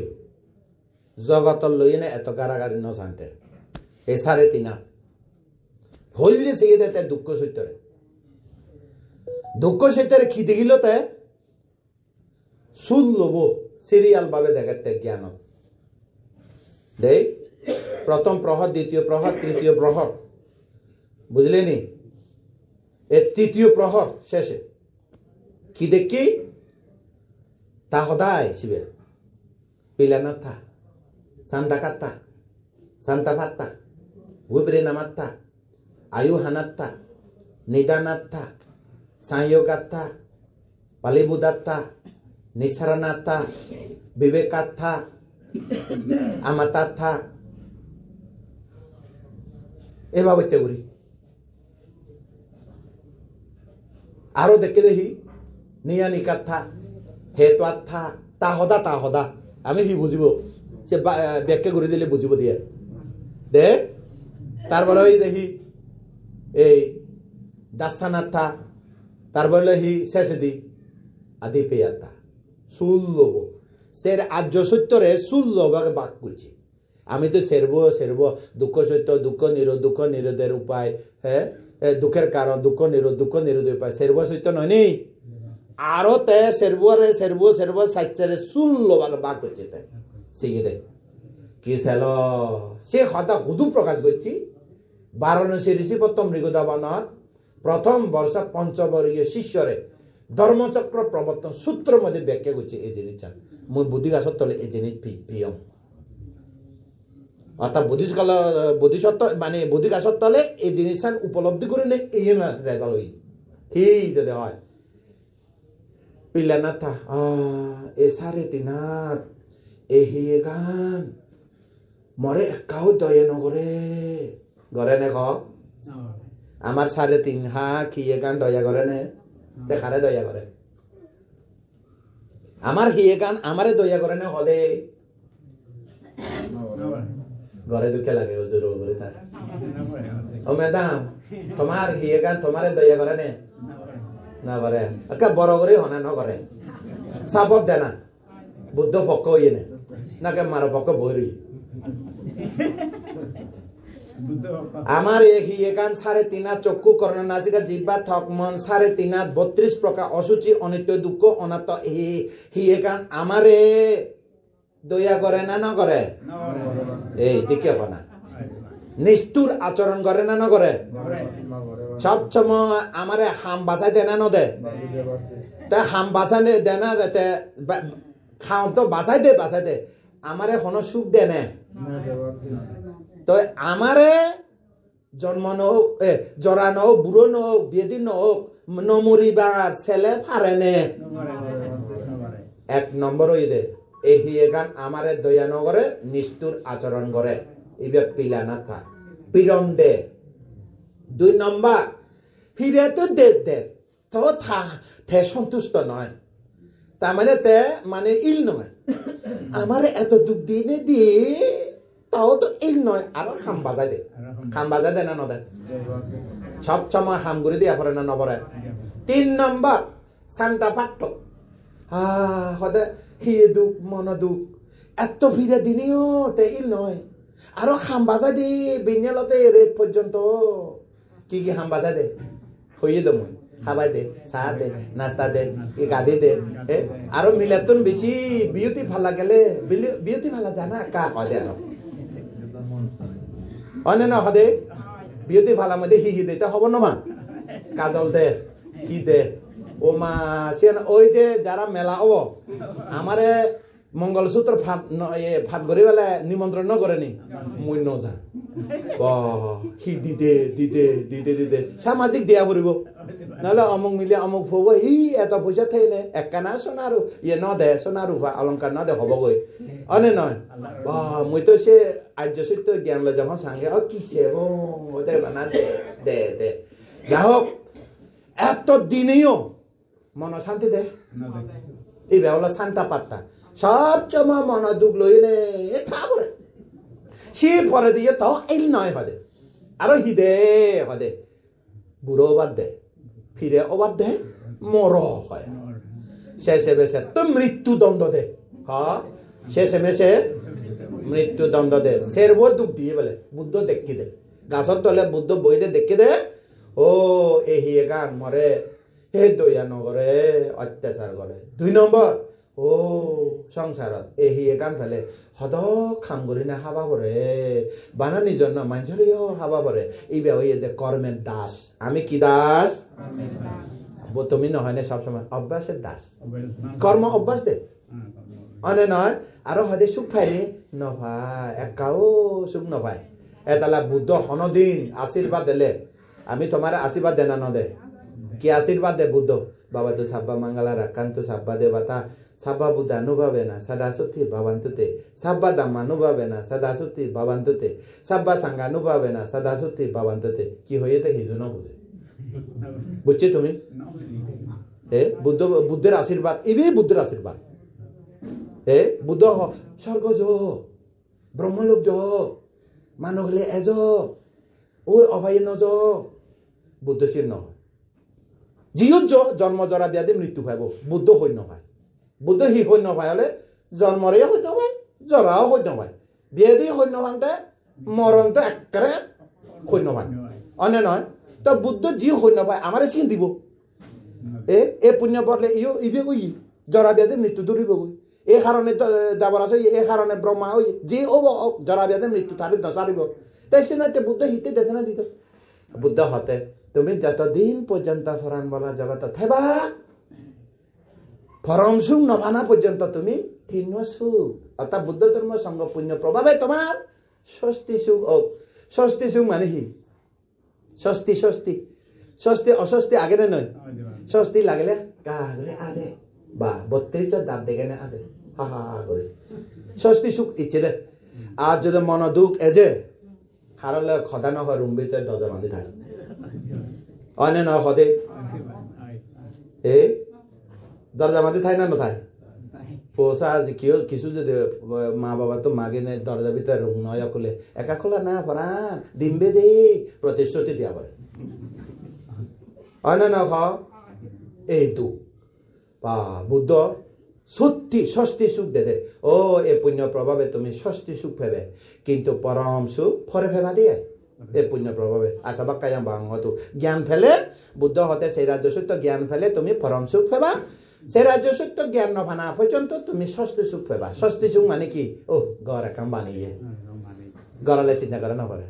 জগতর লইনে এত গারাগারি ন শান্তে এ 3.5 হইলে সেই তে দুঃখ সৈতরে খিদে গিল তে সুল লব সিরিয়াল ভাবে দেখে জ্ঞান দে প্রথম প্রহর দ্বিতীয় প্রহর তৃতীয় প্রহর বুঝলেনি এর তৃতীয় প্রহর শেষে কি দেখি তা হদায় শিবে পিলানাথা সান্দাকাত্তা সান্তাভাত্তা উবরেনামাত্তা আয়ুহানাত্তা নিদানাত্তা সংয়োগাত্তা পালিবুদাত্তা নিসারনাত্তা বিবেকাত্তা আমাতাত্তা এভাবে করি আরো দেখে দেখি নিয়ানিকাত্থা হেতুয়াত্থা তাহদা আমি হি বুঝিব সে ব্যাখ্যা করে দিলে বুঝিব দিয়ে দে তারপরে ওই দেখি এই দাস্তানাত্থা তারপরে হি শেষে দি আদি পেয়াত্তা চুল লব সের আর্য সত্যরে চুল লবাকে বাক করছি আমি তো সেরব দুঃখ সত্য দুঃখ নিরোধের উপায় হ্যাঁ দুঃখের কারণ দুঃখ নিরোধের উপায় সেরব সত্য নয় নি আরো তে সেরব সাইচারে চুল লবাকে বাক করছে তাই শিখে দেয় কি সেল সে কথা হুদু প্রকাশ করছি বারাণসী ঋষিপত্তম মৃগদাবনত প্রথম বর্ষ পঞ্চবর্গীয় শিষ্যরে ধর্মচক্র প্রবর্তন সূত্র মধ্যে ব্যাখ্যা করছে এই জিনিসটা মুই বুদ্ধিগাছর তলে এই জিনিস প্রিয়ম অর্থাৎ বুদ্ধিসত্ত্ব মানে বুদ্ধিগাছর তলে এই জিনিসটা উপলব্ধি করে নেই এই রেজাল্ট হই ঠিক যদি হয় পিলানাথা এ 3.5 এ হিয়ে গান মরে একাও দয়ে নগরে গরে নে ক আমার 3.5 হা খিয়ে গান দয়া করে নে দেখারে দয়া করে আমার হিয়ে গান আমারে দয়া করে নে হলে ঘরে দুঃখে লাগে হুজুর করে তাই ও ম্যাডাম তোমার হিয়ে গান তোমারে দয়া করে নে না করে একা বড় করে হনা ন করে সাপত দে না বুদ্ধ পক্ষ হইয়ে নে নাকে মার পক্ষ বই আমার হিয়ে গান 3.5 চক্ষু কর্ণ নাসিকা জিহ্বা ঠক মন 3.5 32 প্রকার অসুচি অনিত্য দুঃখ অনাত্ম হিয়ে গান আমারে দয়া করে না না করে এই দিকে না নিষ্ঠুর আচরণ করে না না করে সবসময় আমারে হাম বাসাই দে না ন দে তা হাম বাসাই দে না খাও তো বাসাই দে আমারে কোনো সুখ দে না তো আমারে জন্ম নোক জরা নোক বুড়ো নোক বেদি নোক নমরিবার ছেলে ফারে নে 1 নম্বর হই দে এই গান আমারে দয়া নগরে নিষ্ঠুর আচরণ করে এইবার পিলা না থা পিরম দে 2 নম্বর ফিরে তো দে তো থে সন্তুষ্ট নয় তার মানে তে মানে ইল নয় আমারে এত দুঃখ দিনে দিয়ে তাও তো ইল নয় আরো খাম বাজাই দে না নদে সব সময় হাম করে দিয়া পরে না নবরে 3 নম্বর শান্তা পাট্ট হদে হিয়ে দুঃখ মন দুঃখ এত ফিরে দিনিও তে ইল নয় আরো হাম বাজাই দি বিনিয়ালতে রেত পর্যন্ত কি হাম বাজাই দে হইয়ে দে মই খাবাই দে চাহ দে নাস্তা দে গাদি দে আরো মিলাতুন বেশি বিউটি ভালা গেলে বিউটি ভালা জানা কা কয় দে আরো অনে না হদে বিউটি ভালা মধ্যে হি দিতে হব না কাজল দে কি দে ও মা সে ওই যে যারা মেলা হব আমারে মঙ্গলসূত্র ফাট করি বেলা নিমন্ত্রণ ন করেনি মুই নজা হি দিতে সামাজিক দিয়া পড়ব নহলে অমুক মিলে অমুক হব ই এত পয়সা থাই নে একখানা সোনারু ইয়ে ন দে সোনারু অলংকার ন দে হবগৈ অনে নয় মুই তো সে আর্য সত্য জ্ঞান লয় যখন সাঙ্গে কিসে না দে যা হোক এত দিনেও মন শান্তি দে এই হলো শান্তা পাত্তা সবসময় মন দুঃখ লই নে খাবরে সি পরে দিয়ে তাও এই নয় হদে আরো হিদে হদে বুড়ো বাদ দে ফিরে ওবাদ দে মর হয় শেষে বেশে তো মৃত্যুদণ্ড দে হ্যাঁ শেষে মেশে মৃত্যুদণ্ড দে সেরবো দুঃখ দিয়ে বলে বুদ্ধ দেখি দে গাছর তলে বুদ্ধ বইতে দেখি দে ও এই গান মরে হে দয়া নগরে অত্যাচার করে 2 নম্বর ও সংসারত এই গান ফেলে হদ খাম করি না হাবা পরে বানানি জন্য মানুষেরও হাবা পরে এই বে ওই কর্মের দাস আমি কি দাস তুমি নহয় নে সবসময় অভ্যাসের দাস কর্ম অভ্যাস দে অনে নয় আরো হদে সুখ পাইনি নভাই একাও সুখ নভাই এতালা বুদ্ধ হনদিন আশীর্বাদ দিলে আমি তোমার আশীর্বাদ দেনা নদে কি আশীর্বাদ দে বুদ্ধ বাবা তো সাব্বা মঙ্গলা রাখান্তু সাব্বা দেবতা সাব্বা বুদ্ধ অনুভবে না সদাসুতি ভবন্তুতে সাব্বা দাম্মা অনুভবে না সদাসুতি ভবন্তুতে সাব্বা সাঙ্গা অনুভবে না সদাসুতি ভবন্তুতে কি হয়ে তো হিজু না বুঝে বুঝছি তুমি বুদ্ধ বুদ্ধের আশীর্বাদ ইবি বুদ্ধের আশীর্বাদ বুদ্ধ স্বর্গ য ব্রহ্মলোক য মানুহ হলে এজ ও অভয় নজ বুদ্ধ শির নহয় যিও জন্ম জরা ব্যাধি মৃত্যু পাইব বুদ্ধ সৈন্য পায় বুদ্ধ সি সৈন্য পায় হলে জন্মৰে সৈন্য পায় জৰাও সৈন্য পায় ব্যাধি সৈন্য পাওঁতে মৰণটো একেবাৰে সৈন্য পায় অন্য নহয় তো বুদ্ধ যি সৈন্য পায় আমাৰে চিন দিব এই পুণ্য পড়লে ইবে কই জরা ব্যাধি মৃত্যু দূরিবগৈ এই কারণে যাবার আছে এই কারণে ব্রহ্মা হই যে ও জরা ব্যাধি মৃত্যু তার নসারিব তাই সে না বুদ্ধ হিতে দেখে না দিত বুদ্ধ হতে তুমি যতদিন পর্যন্ত ফরান বলা জগত থাকবা পরম সুখ নবানা পর্যন্ত তুমি তিন সুখ অর্থাৎ বুদ্ধ ধর্ম সঙ্গ পুণ্য প্রভাবে তোমার ষষ্ঠী সুখ ষষ্ঠী সুখ মানে কি ষষ্ঠী ষষ্ঠী ষষ্ঠী অষষ্ঠী আগে না নয় ষষ্ঠী লাগলে কাগলে আজে বা 32 দাঁত দেখে না আজে হা হা করে ষষ্ঠী সুখ ইচ্ছে দে আর যদি মন দুঃখ এজে খারালে খদা না হয় রুম ভিতরে দরজা বাঁধি থাকে অন্য না হদে দরজা বাঁধি থাকে না নথায় পোষা কেউ কিছু যদি মা বাবা তো মাগে নেই দরজা ভিতরে রুম নয় খুলে একা খোলা না পরান ডিম্বে দে প্রতিশ্রুতি দিয়া পড়ে অন্য না খ এই দুঃখ বা বুদ্ধ সত্যি ষষ্ঠী সুখ দে ও এ পুণ্য প্রভাবে তুমি ষষ্ঠী সুখ ফেবে কিন্তু পরম সুখ ফরে ফেবা দিয়ে এ পুণ্য প্রভাবে আশা বা কায়াম বাং হতো জ্ঞান ফেলে বুদ্ধ হতে সেই রাজ্য সত্য জ্ঞান ফেলে তুমি পরম সুখ ফেবা সেই রাজ্য সত্য জ্ঞান নভানা পর্যন্ত তুমি ষষ্ঠী সুখ ফেবা ষষ্ঠী সুখ মানে কি ও ঘর একাম বানিয়ে গড়ালে চিন্তা করে না করে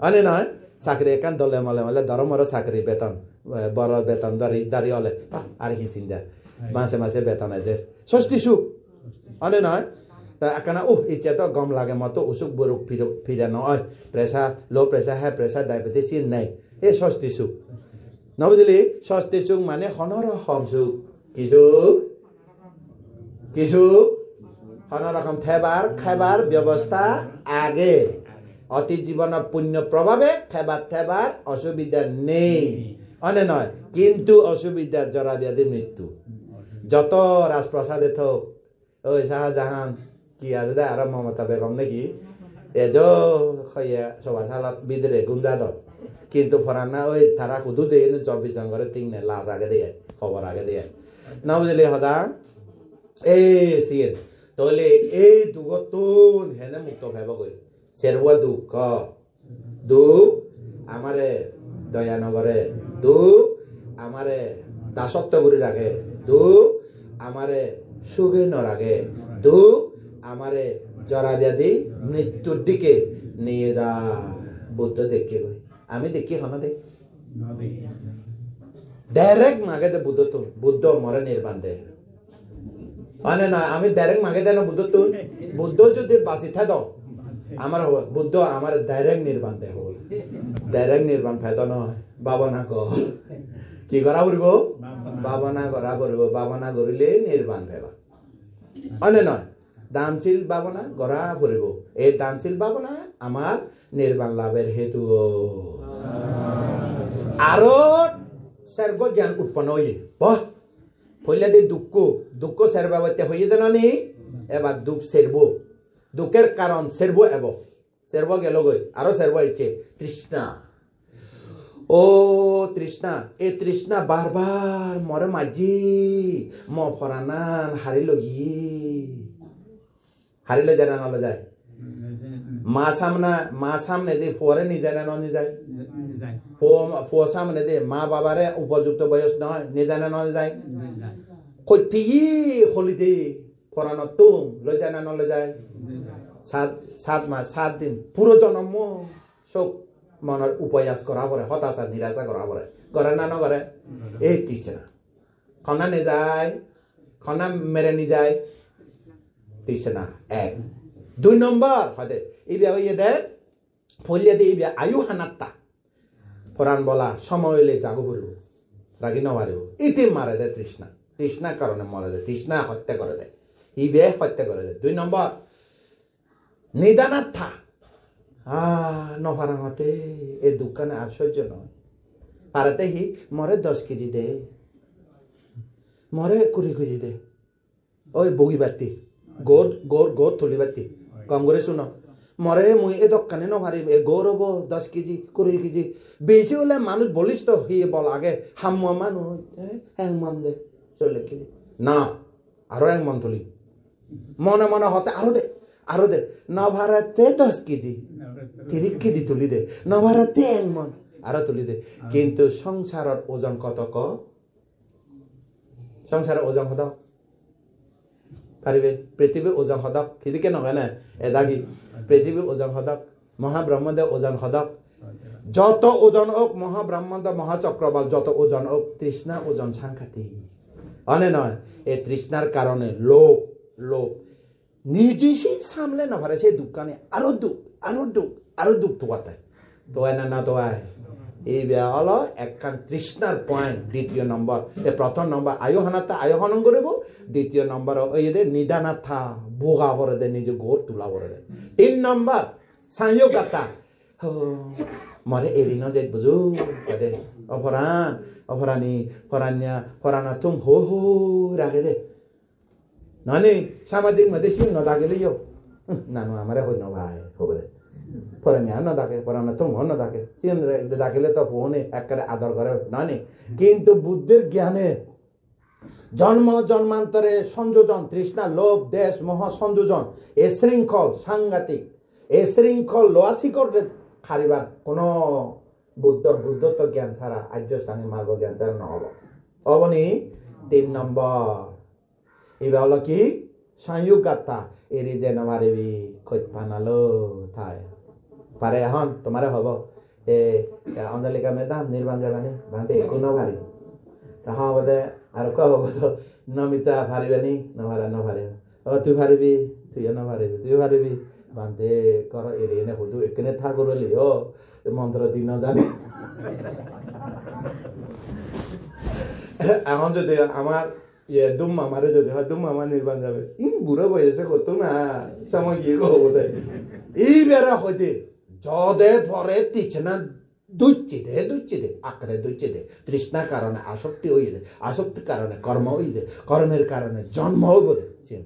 অনে নয় চাকরি একান দলে মলে মলে দরমর চাকরি বেতন বড় বেতন দাঁড়ি হলে আর কি চিন্তা মাসে মাসে বেতন আছে ষষ্ঠী সুখ অনে নয় তা এখানে ইচ্ছে তো গম লাগে মতো অসুখ বরুখ ফিরে নয় প্রেসার লো প্রেসার হাই প্রেসার ডায়াবেটিস নেই এই ষষ্ঠী সুখ নবুঝলি ষষ্ঠী সুখ মানে হনরকম সুখ কি সুখ কি সুখ হনরকম থেবার খাইবার ব্যবস্থা আগে অতি জীবন পুণ্য প্রভাবে থেবার অসুবিধা নেই অনে নয় কিন্তু অসুবিধা জরা ব্যাধি মৃত্যু যত রাজপ্রসাদে থাক ওই শাহজাহান কি আছে আর মমতা বেগম নাকি এজ সভাশালা বিদরে গুন্দা দ কিন্তু ফরানা ওই তারা শুধু যে 24 ঘরে তিন লাশ আগে দিয়ে খবর আগে দিয়ে না বুঝলি সদা এই সির তাহলে এই দুগতুন হেনে মুক্ত ভাব গই সেরবুয়া দুঃখ দুঃখ আমারে দয়ানগরে দুঃখ আমারে দাসত্ব করে রাখে দুঃখ আমারে সুখে নরাগে দুঃখ আমারে জরা ব্যাধি মৃত্যুর দিকে নিয়ে যা বুদ্ধ দেখে গই আমি দেখি হনা দে ডাইরেক্ট মাগে দে বুদ্ধ তো বুদ্ধ মরে নির্বাণ দে মানে না আমি ডাইরেক্ট মাগে দেন বুদ্ধ তো বুদ্ধ যদি বাঁচি থাক আমার বুদ্ধ আমার ডাইরেক্ট নির্বাণ দে হল ডাইরেক্ট নির্বাণ ফেদ নয় ভাবনা কর কি করা করব ভাবনা করা করব ভাবনা করিলে নির্বাণ ফেবা অনে নয় দামশীল ভাবনা গড়া করব এই দামশীল ভাবনা আমার নির্বাণ লাভের হেতু আরো सर्ग ज्ञान उत्पन्न होइए बह पहले दे दुःख सेरबाबते होइए देनानि एबा दुःख सेरबो दुःखेर कारण सेरबो एबो সেরব গেল গই আরো সেরব ইচ্ছে তৃষ্ণা ও তৃষ্ণা এই তৃষ্ণা বারবার মরে মাঝি ম ফরানান হারিল যায় না নলে যায় মা সামনে দিয়ে পরে নিজে না নয় যায় পো সামনে দিয়ে মা বাবারে উপযুক্ত বয়স নয় নিজে না নয় যায় কই পিগি হলি যে ফরানো তুম লই যায় না নলে যায় 7 মাস 7 দিন পুরো জন্ম শোক মনের উপয়াস করা পরে হতাশা নিরাশা করা পরে করে না নগরে এই তৃষ্ণা খনা নে যায় খনা মেরে নি যায় তৃষ্ণা 1 2 নম্বর হদে ইবিয়া হইয়ে দে ফলিয়া দে ইবিয়া আয়ু হানাত্তা ফরান বলা সময় হইলে যাবো বলবো রাগি নবারিব ইতি মারে দে তৃষ্ণা কারণে মরে দে তৃষ্ণা হত্যা করে দেয় ইবিয়া হত্যা করে দেয় 2 নম্বর নিদানাত্থা নভারাঙতে এই দোকানে আশ্চর্য নয় পারাতে হি মরে 10 কেজি দে মরে 20 কেজি দে ওই বগি বাতি গোর থলি বাতি কম করে শুনো মরে মুই এ দোকানে নভারি এ গোর হব 10 কেজি 20 কেজি বেশি হলে মানুষ বলিস তো হি বল আগে হাম্মা মানুষ এক মন দে 40 কেজি না আরো এক মন থলি মনে মনে হতে আরো দে নভারাতে 10 কেজি 30 কেজি তুলি দে নভারাতে এক মন আরো তুলি দে কিন্তু সংসারের ওজন কত সংসারের ওজন কত পারিবে পৃথিবীর ওজন হদক সেদিকে নয় না এদাগি পৃথিবীর ওজন হদক মহাব্রহ্মাণ্ডের ওজন হদক যত ওজন হোক মহাব্রহ্মাণ্ড মহাচক্রবাল যত ওজন হোক তৃষ্ণা ওজন সাংঘাতিক অনে নয় এই তৃষ্ণার কারণে লোক নিজে সেই সামলে না পারে সেই দোকানে আরো দুঃখ তোয়াতে তোয়ায় না তোয়ায় এই হলো একখান তৃষ্ণার পয়েন্ট 2 নম্বর প্রথম নম্বর আয়োহনাথা আয়োহনন করব 2 নম্বর ওই নিদানাথা ভোগা ভরে দে নিজে গোর তুলা ভরে দে 3 নম্বর সংযোগতা মরে এরিন যে বুঝু দে ফরানা তুম হো রাগে দে নানি সামাজিক মধ্যে সিং নদাগেলিও নানু আমারে হই ভাই হবে দে ফরানিয়া নদাকে ফরানা তুম নদাকে সিং দাখিলে তো ফোনে একবারে আদর করে নানি কিন্তু বুদ্ধির জ্ঞানে জন্মান্তরে সংযোজন তৃষ্ণা লোভ দেশ মোহ সংযোজন এ শৃঙ্খল সাংঘাতিক এ শৃঙ্খল লোয়াশিকর খারিবার কোন বুদ্ধত্ব জ্ঞান ছাড়া আর্য স্থানে মার্গ জ্ঞান ছাড়া নহব অবনি 3 নম্বর এবার হলো কি সংযোগতা এরি যে নমারিবি খোঁজ পানালো থায় পারে এখন তোমারে হব অঞ্জলিকা মেদাম নির্বাণ যাবানি ভান্তে কোনো ভারি তাহা বোধে আর কব নমিতা ভারিবানি নভারে তুই ভারিবি তুইও নভারিবি তুই ভারিবি বান্ধে কর এরিয়ে নে হুদু এখানে থাকুরলি ও মন্ত্র দিন জানি এখন যদি আমার দুম মামারে যদি হয় দুম মামা নির্বাণ যাবে বুড়ো বয়সে কত না সময় গিয়ে কব বোধহয় এই বেড়া হইতে যদে পরে তৃষ্ণা দুচ্ছি দে আঁকড়ে দুচ্ছি দে তৃষ্ণার কারণে আসক্তি হয়ে দে আসক্তির কারণে কর্ম হয়ে দে কর্মের কারণে জন্ম হইব দে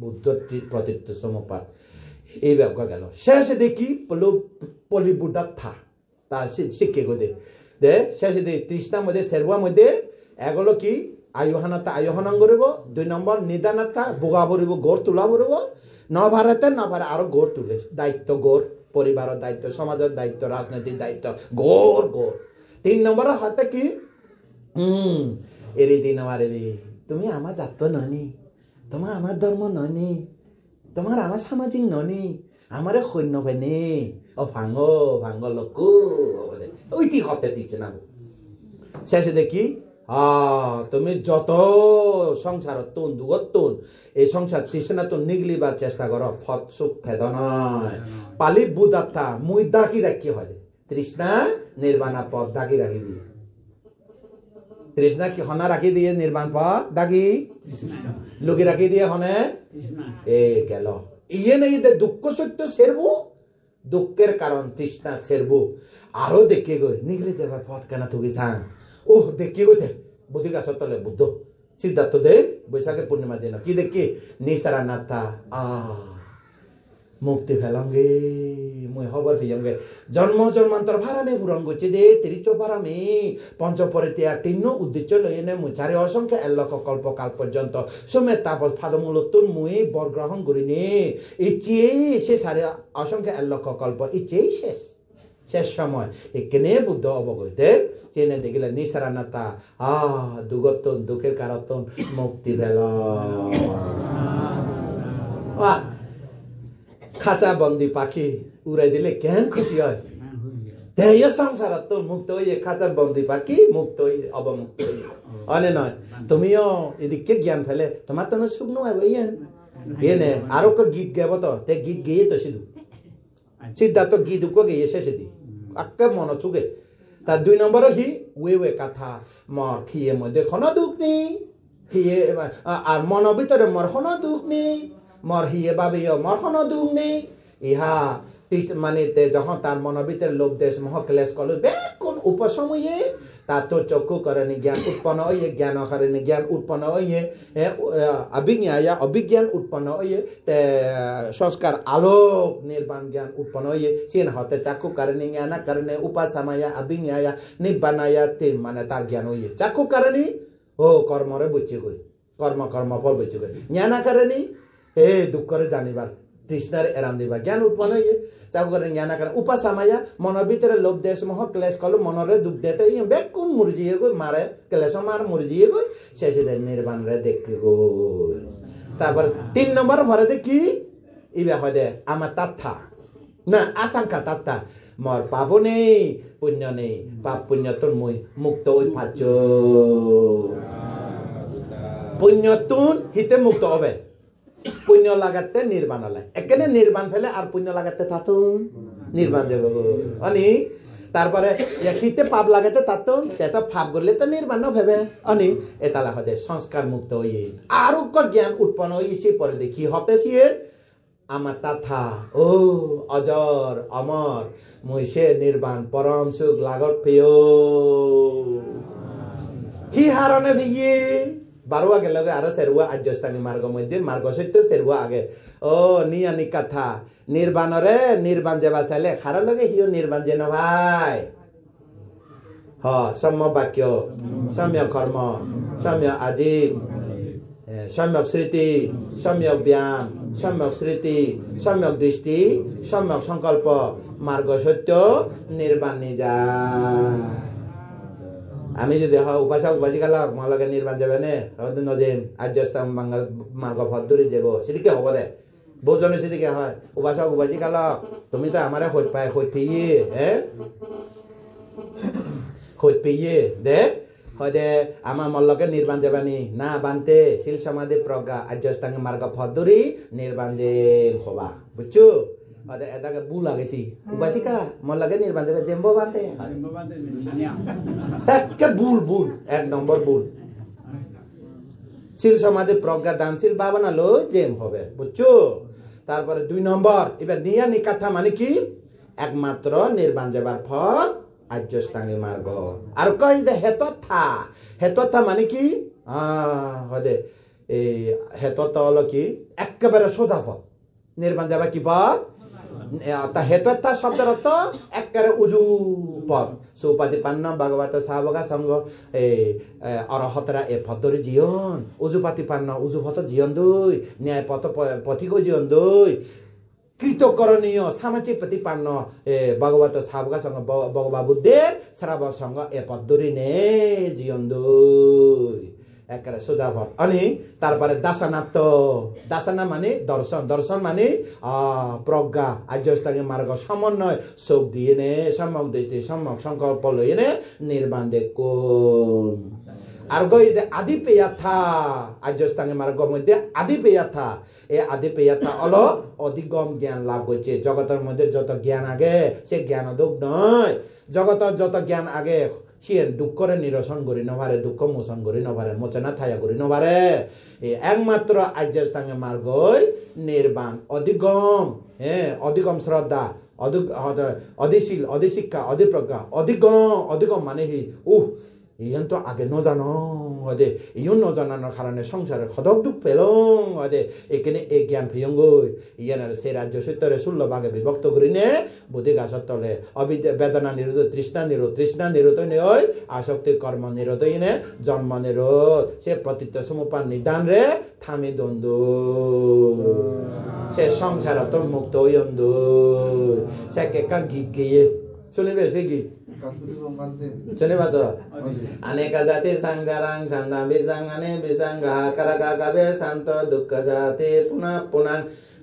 বুদ্ধ প্রতীত্ব সমপাত এই ব্যাখ্যা গেল শেষে দেখি পলিবুডাক থা তা শিক্ষে গো দে শেষে দে তৃষ্ণার মধ্যে সেরবার মধ্যে এগুলো কি আয়োহনাতা আয়োহনন করব 2 নম্বর নিদানাতা বোগা ভরিব গোর তোলা ভরিব নভারাতে নভারে আরো গোর তুলে দায়িত্ব গোর পরিবারের দায়িত্ব সমাজের দায়িত্ব রাজনৈতিক দায়িত্ব গোর 3 নম্বর হাতে কি এরি 3 নম্বর তুমি আমার জাত ননি তোমার আমার ধর্ম ননি তোমার আমার সামাজিক ননি আমারে সৈন্য ভাইনে ও ভাঙ্গ লোক ওইটি হতে দিচ্ছে না শেষে দেখি তুমি যত সংসার দুগতুন এই সংসার তৃষ্ণা তো নিগলিবার চেষ্টা করো ফত সুখ ফেদ নয় পালি বুদাত্তা মুই দাকি রাখি হয় তৃষ্ণা নির্বাণা পথ দাকি রাখি দিয়ে তৃষ্ণা হনা রাখি দিয়ে নির্বাণ পথ দাকি লুকি রাখি দিয়ে হনে এ গেল ইয়ে নেই দুঃখ সত্য সেরবু দুঃখের কারণ তৃষ্ণা সেরবু আরো দেখে গই নিগলে যাবার পথ কেনা তুই সাং ও দেখি গইতে বুদ্ধি গাছের তলে বুদ্ধ সিদ্ধার্থ দে বৈশাখের পূর্ণিমা দিন কি দেখি নিসারা নাথা মুক্তি ফেলঙ্গে মুই খবর ফিয়ঙ্গে জন্ম জন্মান্তর ভারামে পূরণ করছে দে তিরিচ ভারামে পঞ্চপরিতে তিন্ন উদ্দেশ্য লইনে মুই চারি অসংখ্য 1 লক্ষ কল্পকাল পর্যন্ত সমেত তাপস ফাদমূলতুন মুই বরগ্রহণ করিনি ইচ্ছেই সে সারি অসংখ্য 1 লক্ষ কল্প ইচ্ছেই শেষ সময় এখানে বুদ্ধ অবগতে চেনে দেখিলে নিসারানাতা দুগতন দুঃখের কারতন মুক্তি ভেল খাঁচা বন্দি পাখি উড়াই দিলে কেন খুশি হয় দেহ সংসারত তো মুক্ত হইয়ে খাঁচার বন্দি পাখি মুক্ত হইয়ে অবমুক্ত হইয়ে অনে নয় তুমিও এদিকে জ্ঞান ফেলে তোমার তো সুখ নয় ইয়ে আরো গীত গাব তো তে গীত গেয়ে তো সিধু সিদ্ধার্থ গীত উক গেয়ে শেষে দি আক্কে মন চুকে তার 2 নম্বর হি ওয়ে কথা মর খিয়ে মধ্যে কোনো দুঃখ নেই খিয়ে আর মন ভিতরে মর কোনো দুঃখ নেই মর হিয়ে বাবে মর কোনো দুঃখ নেই ইহা মানে যখন তার মনের ভিতরে লোভ দেশ মোহ ক্লেশ কল কোন উপসময়ে তার তো চক্ষু করেনি জ্ঞান উৎপন্ন হইয়ে জ্ঞান করেনি জ্ঞান উৎপন্ন হইয়ে অভিজ্ঞায়া অভিজ্ঞান উৎপন্ন হইয়ে সংস্কার আলোক নির্বাণ জ্ঞান উৎপন্ন হইয়ে সিন হতে চাক্ষু করেনি জ্ঞান করেনি উপাসমায়া অভিজ্ঞায়া নিব্বানায়া মানে তার জ্ঞান হইয়ে চাক্ষু করেনি ও কর্মরে বুঝছে গই কর্মফল বুঝছে গই জ্ঞান করেনি দুঃখ করে জানিবার তৃষ্ণার এরাম দিবা জ্ঞান উৎপন্ন হইয়ে চাকু করে জ্ঞান করে উপাসমায়া মনের ভিতরে লোভ দেশ মোহ ক্লেশ কল মনরে দুঃখ দেতে বেকুন মুরজিয়ে গই মারে ক্লেশ মার মুরজিয়ে গই শেষে নির্বাণ রে দেখতে গই তারপর 3 নম্বর ভরে দেখি ইবে হয় দে আমার তাত্থা না আশঙ্কা তাত্থা মর পাপ নেই পুণ্য নেই পাপ পুণ্য তোর মই মুক্ত ওই পাচ্ছ পুণ্য তুন হিতে মুক্ত হবে পুণ্য লাগাতে নির্বাণ আলাই এখানে নির্বাণ ফেলে আর পুণ্য লাগাতে থাতুন নির্বাণ যাব অনি তারপরে খিতে পাপ লাগাতে থাতুন তেতো পাপ করলে তো নির্বাণ ভেবে অনি এতালা হতে সংস্কার মুক্ত হইয়ে আর জ্ঞান উৎপন্ন হইছে পরে দেখি হতে সিয়ে আমার তাথা ও অজর অমর মুইসে নির্বাণ পরম সুখ লাগত পেয় হি হারনে ভিয়ে বারোয়া গেল আরো সেরুয়া আর্যস্থানী মার্গ মধ্যে মার্গ সত্য সেরুয়া আগে ও নিয়ানি কথা নির্বাণরে নির্বাণ যাবা চাইলে খারাপ লগে হিও নির্বাণ যেন ভাই সম্য বাক্য সম্য কর্ম সম্য আজীব সম্যক স্মৃতি সম্যক ব্যায়াম সম্যক স্মৃতি সম্যক দৃষ্টি সম্যক সংকল্প মার্গ সত্য নির্বাণ নিজা আমি যদি উপাসক উপাসিকালক মলকে নির্বাণ যাবে নে নজিম আর্যস্থান বাঙ্গাল মার্গ ভদ্দুরি যাব সেদিকে হব দে বহুজনে সেদিকে হয় উপাসক উপাসিকালক তুমি তো আমারে খোঁজ পাই খোঁজ পেয়ে খোঁজ পেয়ে দে হয় দে আমার মল্লকে নির্বাণ যাবানি না বানতে শিল সমাধি প্রজ্ঞা আর্যস্থান মার্গ ভদ্দুরি নির্বাণ যে হবা বুঝছো এটাকে ভুল লাগেছি উপাসিকা মল্লাকে নির্বাণ যাবে জেম্বো বানতে ভুল 1 নম্বর ভুল শিল সমাধি প্রজ্ঞা দানশীল বাবা নালো জেম হবে বুঝছো তারপরে 2 নম্বর এবার নিয়া নিকাথা মানে কি একমাত্র নির্বাণ যাবার ফল আর্যস্থানী মার্গ আর কই দে হেতথা মানে কি হদে এই হেতথ হলো কি একেবারে সোজা ফল নির্বাণ যাবার কি পথ তা হেতথা শব্দের অর্থ একেবারে উজু পথ সুপাতিপান্ন ভগবত সাবকা সঙ্গ অরহতরা এ ভদ্দরি জীবন উজুপাতিপান্ন উজু পথ জীবন দুই ন্যায় পথ পথিক জীবন দুই কৃতকরণীয় সামাজিক প্রতিপান্ন ভগবত সাবকা সঙ্গ ভগবা বুদ্ধের শ্রাব সঙ্গ এ পদ্ধতি নে জীবন দুই একেবারে সোজা পথ अनि তারপরে দাসানা মানে দর্শন মানে প্রজ্ঞা আর্যস্থানী মার্গ সমন্বয় চোখ দিয়ে নে সম্যক দৃষ্টি সম্যক সংকল্প লইয়ে নে নির্বাণ দেখুন আর গইতে আদি পেয়াথা আর্যস্থানী মার্গ মধ্যে আদি পেয়াথা এই আদি পেয়াথা হলো অধিগম জ্ঞান লাভ করছে জগতের মধ্যে যত জ্ঞান আগে সে জ্ঞান অদুক নয় জগতের যত জ্ঞান আগে সে দুঃখরে নিরসন করি নভারে দুঃখ মোচন করি নভারে মোচনা থায়া করি নভারে একমাত্র আর্যস্থানী মার্গই নির্বাণ অধিগম অধিগম শ্রদ্ধা অধিশীল অধিশিক্ষা অধিপ্রজ্ঞা অধিগম মানে হি ইহেন তো আগে ন জানো হদে ইয়ন নজনানোর কারণে সংসারের খদক দুঃখ পেলং হদে এখানে এই জ্ঞান ফিয়ঙ্গই ইয়ানের সেই রাজ্য সত্যরে 16 ভাগে বিভক্ত করিনে বুদ্ধি গাছর তলে বেদনা নিরোধ তৃষ্ণা নিরোধ নয় আসক্তি কর্ম নিরোধ ইনে জন্ম নিরোধ সে প্রতীত্য সমুপান নিদান রে থামি দ্বন্দ্ব সে সংসার তো মুক্ত হইন্দ সে কেকা গীত গিয়ে শুনিবে সে গীত শুনে পাচ্ছ আনেকা জাতি সংসারাং ছন্দা বিসাং আনে বিসাং গাহাকারাকা গাবে শান্ত দুঃখ জাতি পুনঃ পুনঃ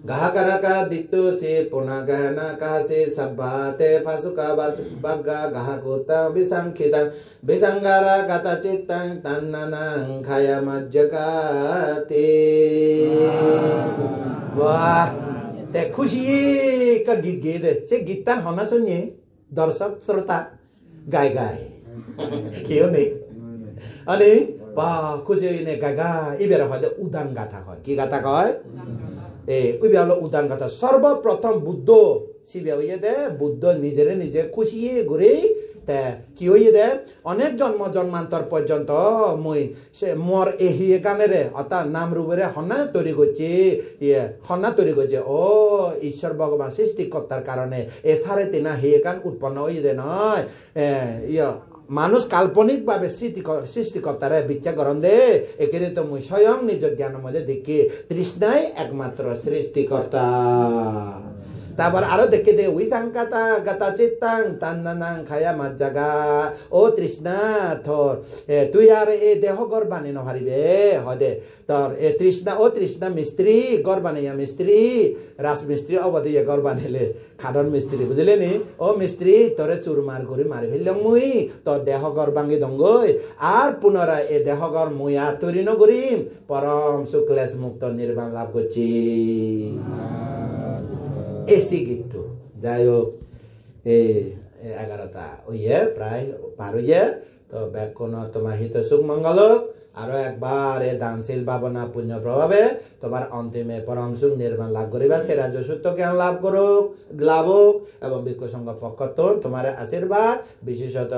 গাহাকারাকা দিত্তু সে পুনঃ গহনা কাহসে সব্বাতে ফাসুকা বাগ্গা গাহাকুতা বিসংখিতাং বিসঙ্গারা গাতা চিত্তাং তন্ননং খায়ামজ্জকাতে বাহ তে খুশি কা গীত গেয়ে দে সে গীতটান হনা শুনিয়ে দর্শক শ্রোতা গায় গায় কেউ নেই আরে বা খুশি নে গাগা এবার হয়তো উদান গাথা হয় কি গাথা কয় ওইবার হলো উদান গাথা সর্বপ্রথম বুদ্ধ শিবে হইয়ে দে বুদ্ধ নিজেরে নিজে খুশি ঘুরে কি হইয়ে দে অনেক জন্ম জন্মান্তর পর্যন্ত মই সে মোর এই গানেরে অর্থাৎ নাম রূপেরে হন্না তৈরি করছি হন্না তৈরি করছে ও ঈশ্বর ভগবান সৃষ্টিকর্তার কারণে এ সারে তিনা হে গান উৎপন্ন হইয়ে দে নয় মানুষ কাল্পনিক ভাবে সৃষ্টিকর্তারে ভিক্ষা গ্রহণ দে এখানে তো মুই স্বয়ং নিজের জ্ঞানের মধ্যে দেখি তৃষ্ণাই একমাত্র সৃষ্টিকর্তা তারপর আরো দেখে দে উইসাংকাতা গাতা চিত্তাং তান্নানাং খায়া মাজ্জাগা ও তৃষ্ণা থর তুই আর এ দেহ গর বানি নহারিবে হদে তোর এ তৃষ্ণা ও তৃষ্ণা মিস্ত্রি গর বানাইয়া মিস্ত্রি রাজমিস্ত্রি অবধি গর বানাইলে খাদন মিস্ত্রি বুঝলে নি ও মিস্ত্রি তোরে চুরমার করে মারি ফেললাম মুই তোর দেহ গর ভাঙি দঙ্গই আর পুনরায় এ দেহ গর মুই আর তৈরি নগরিম পরম শুক্লেশ মুক্ত নির্বাণ লাভ করছি এসি গীত যাই হোক 11টা ওইয়ে প্রায় পার হইয়ে তো ব্যাকুণ তোমার হিত সুখ মঙ্গল আরো একবার এ দানশীল ভাবনা পুণ্য প্রভাবে তোমার অন্তিমে পরম সুখ নির্মাণ লাভ করিবা সে রাজ্য সূত্র জ্ঞান লাভ করুক লাভ হোক এবং ভিক্ষু সংঘ পক্ষ তোমার আশীর্বাদ বিশেষত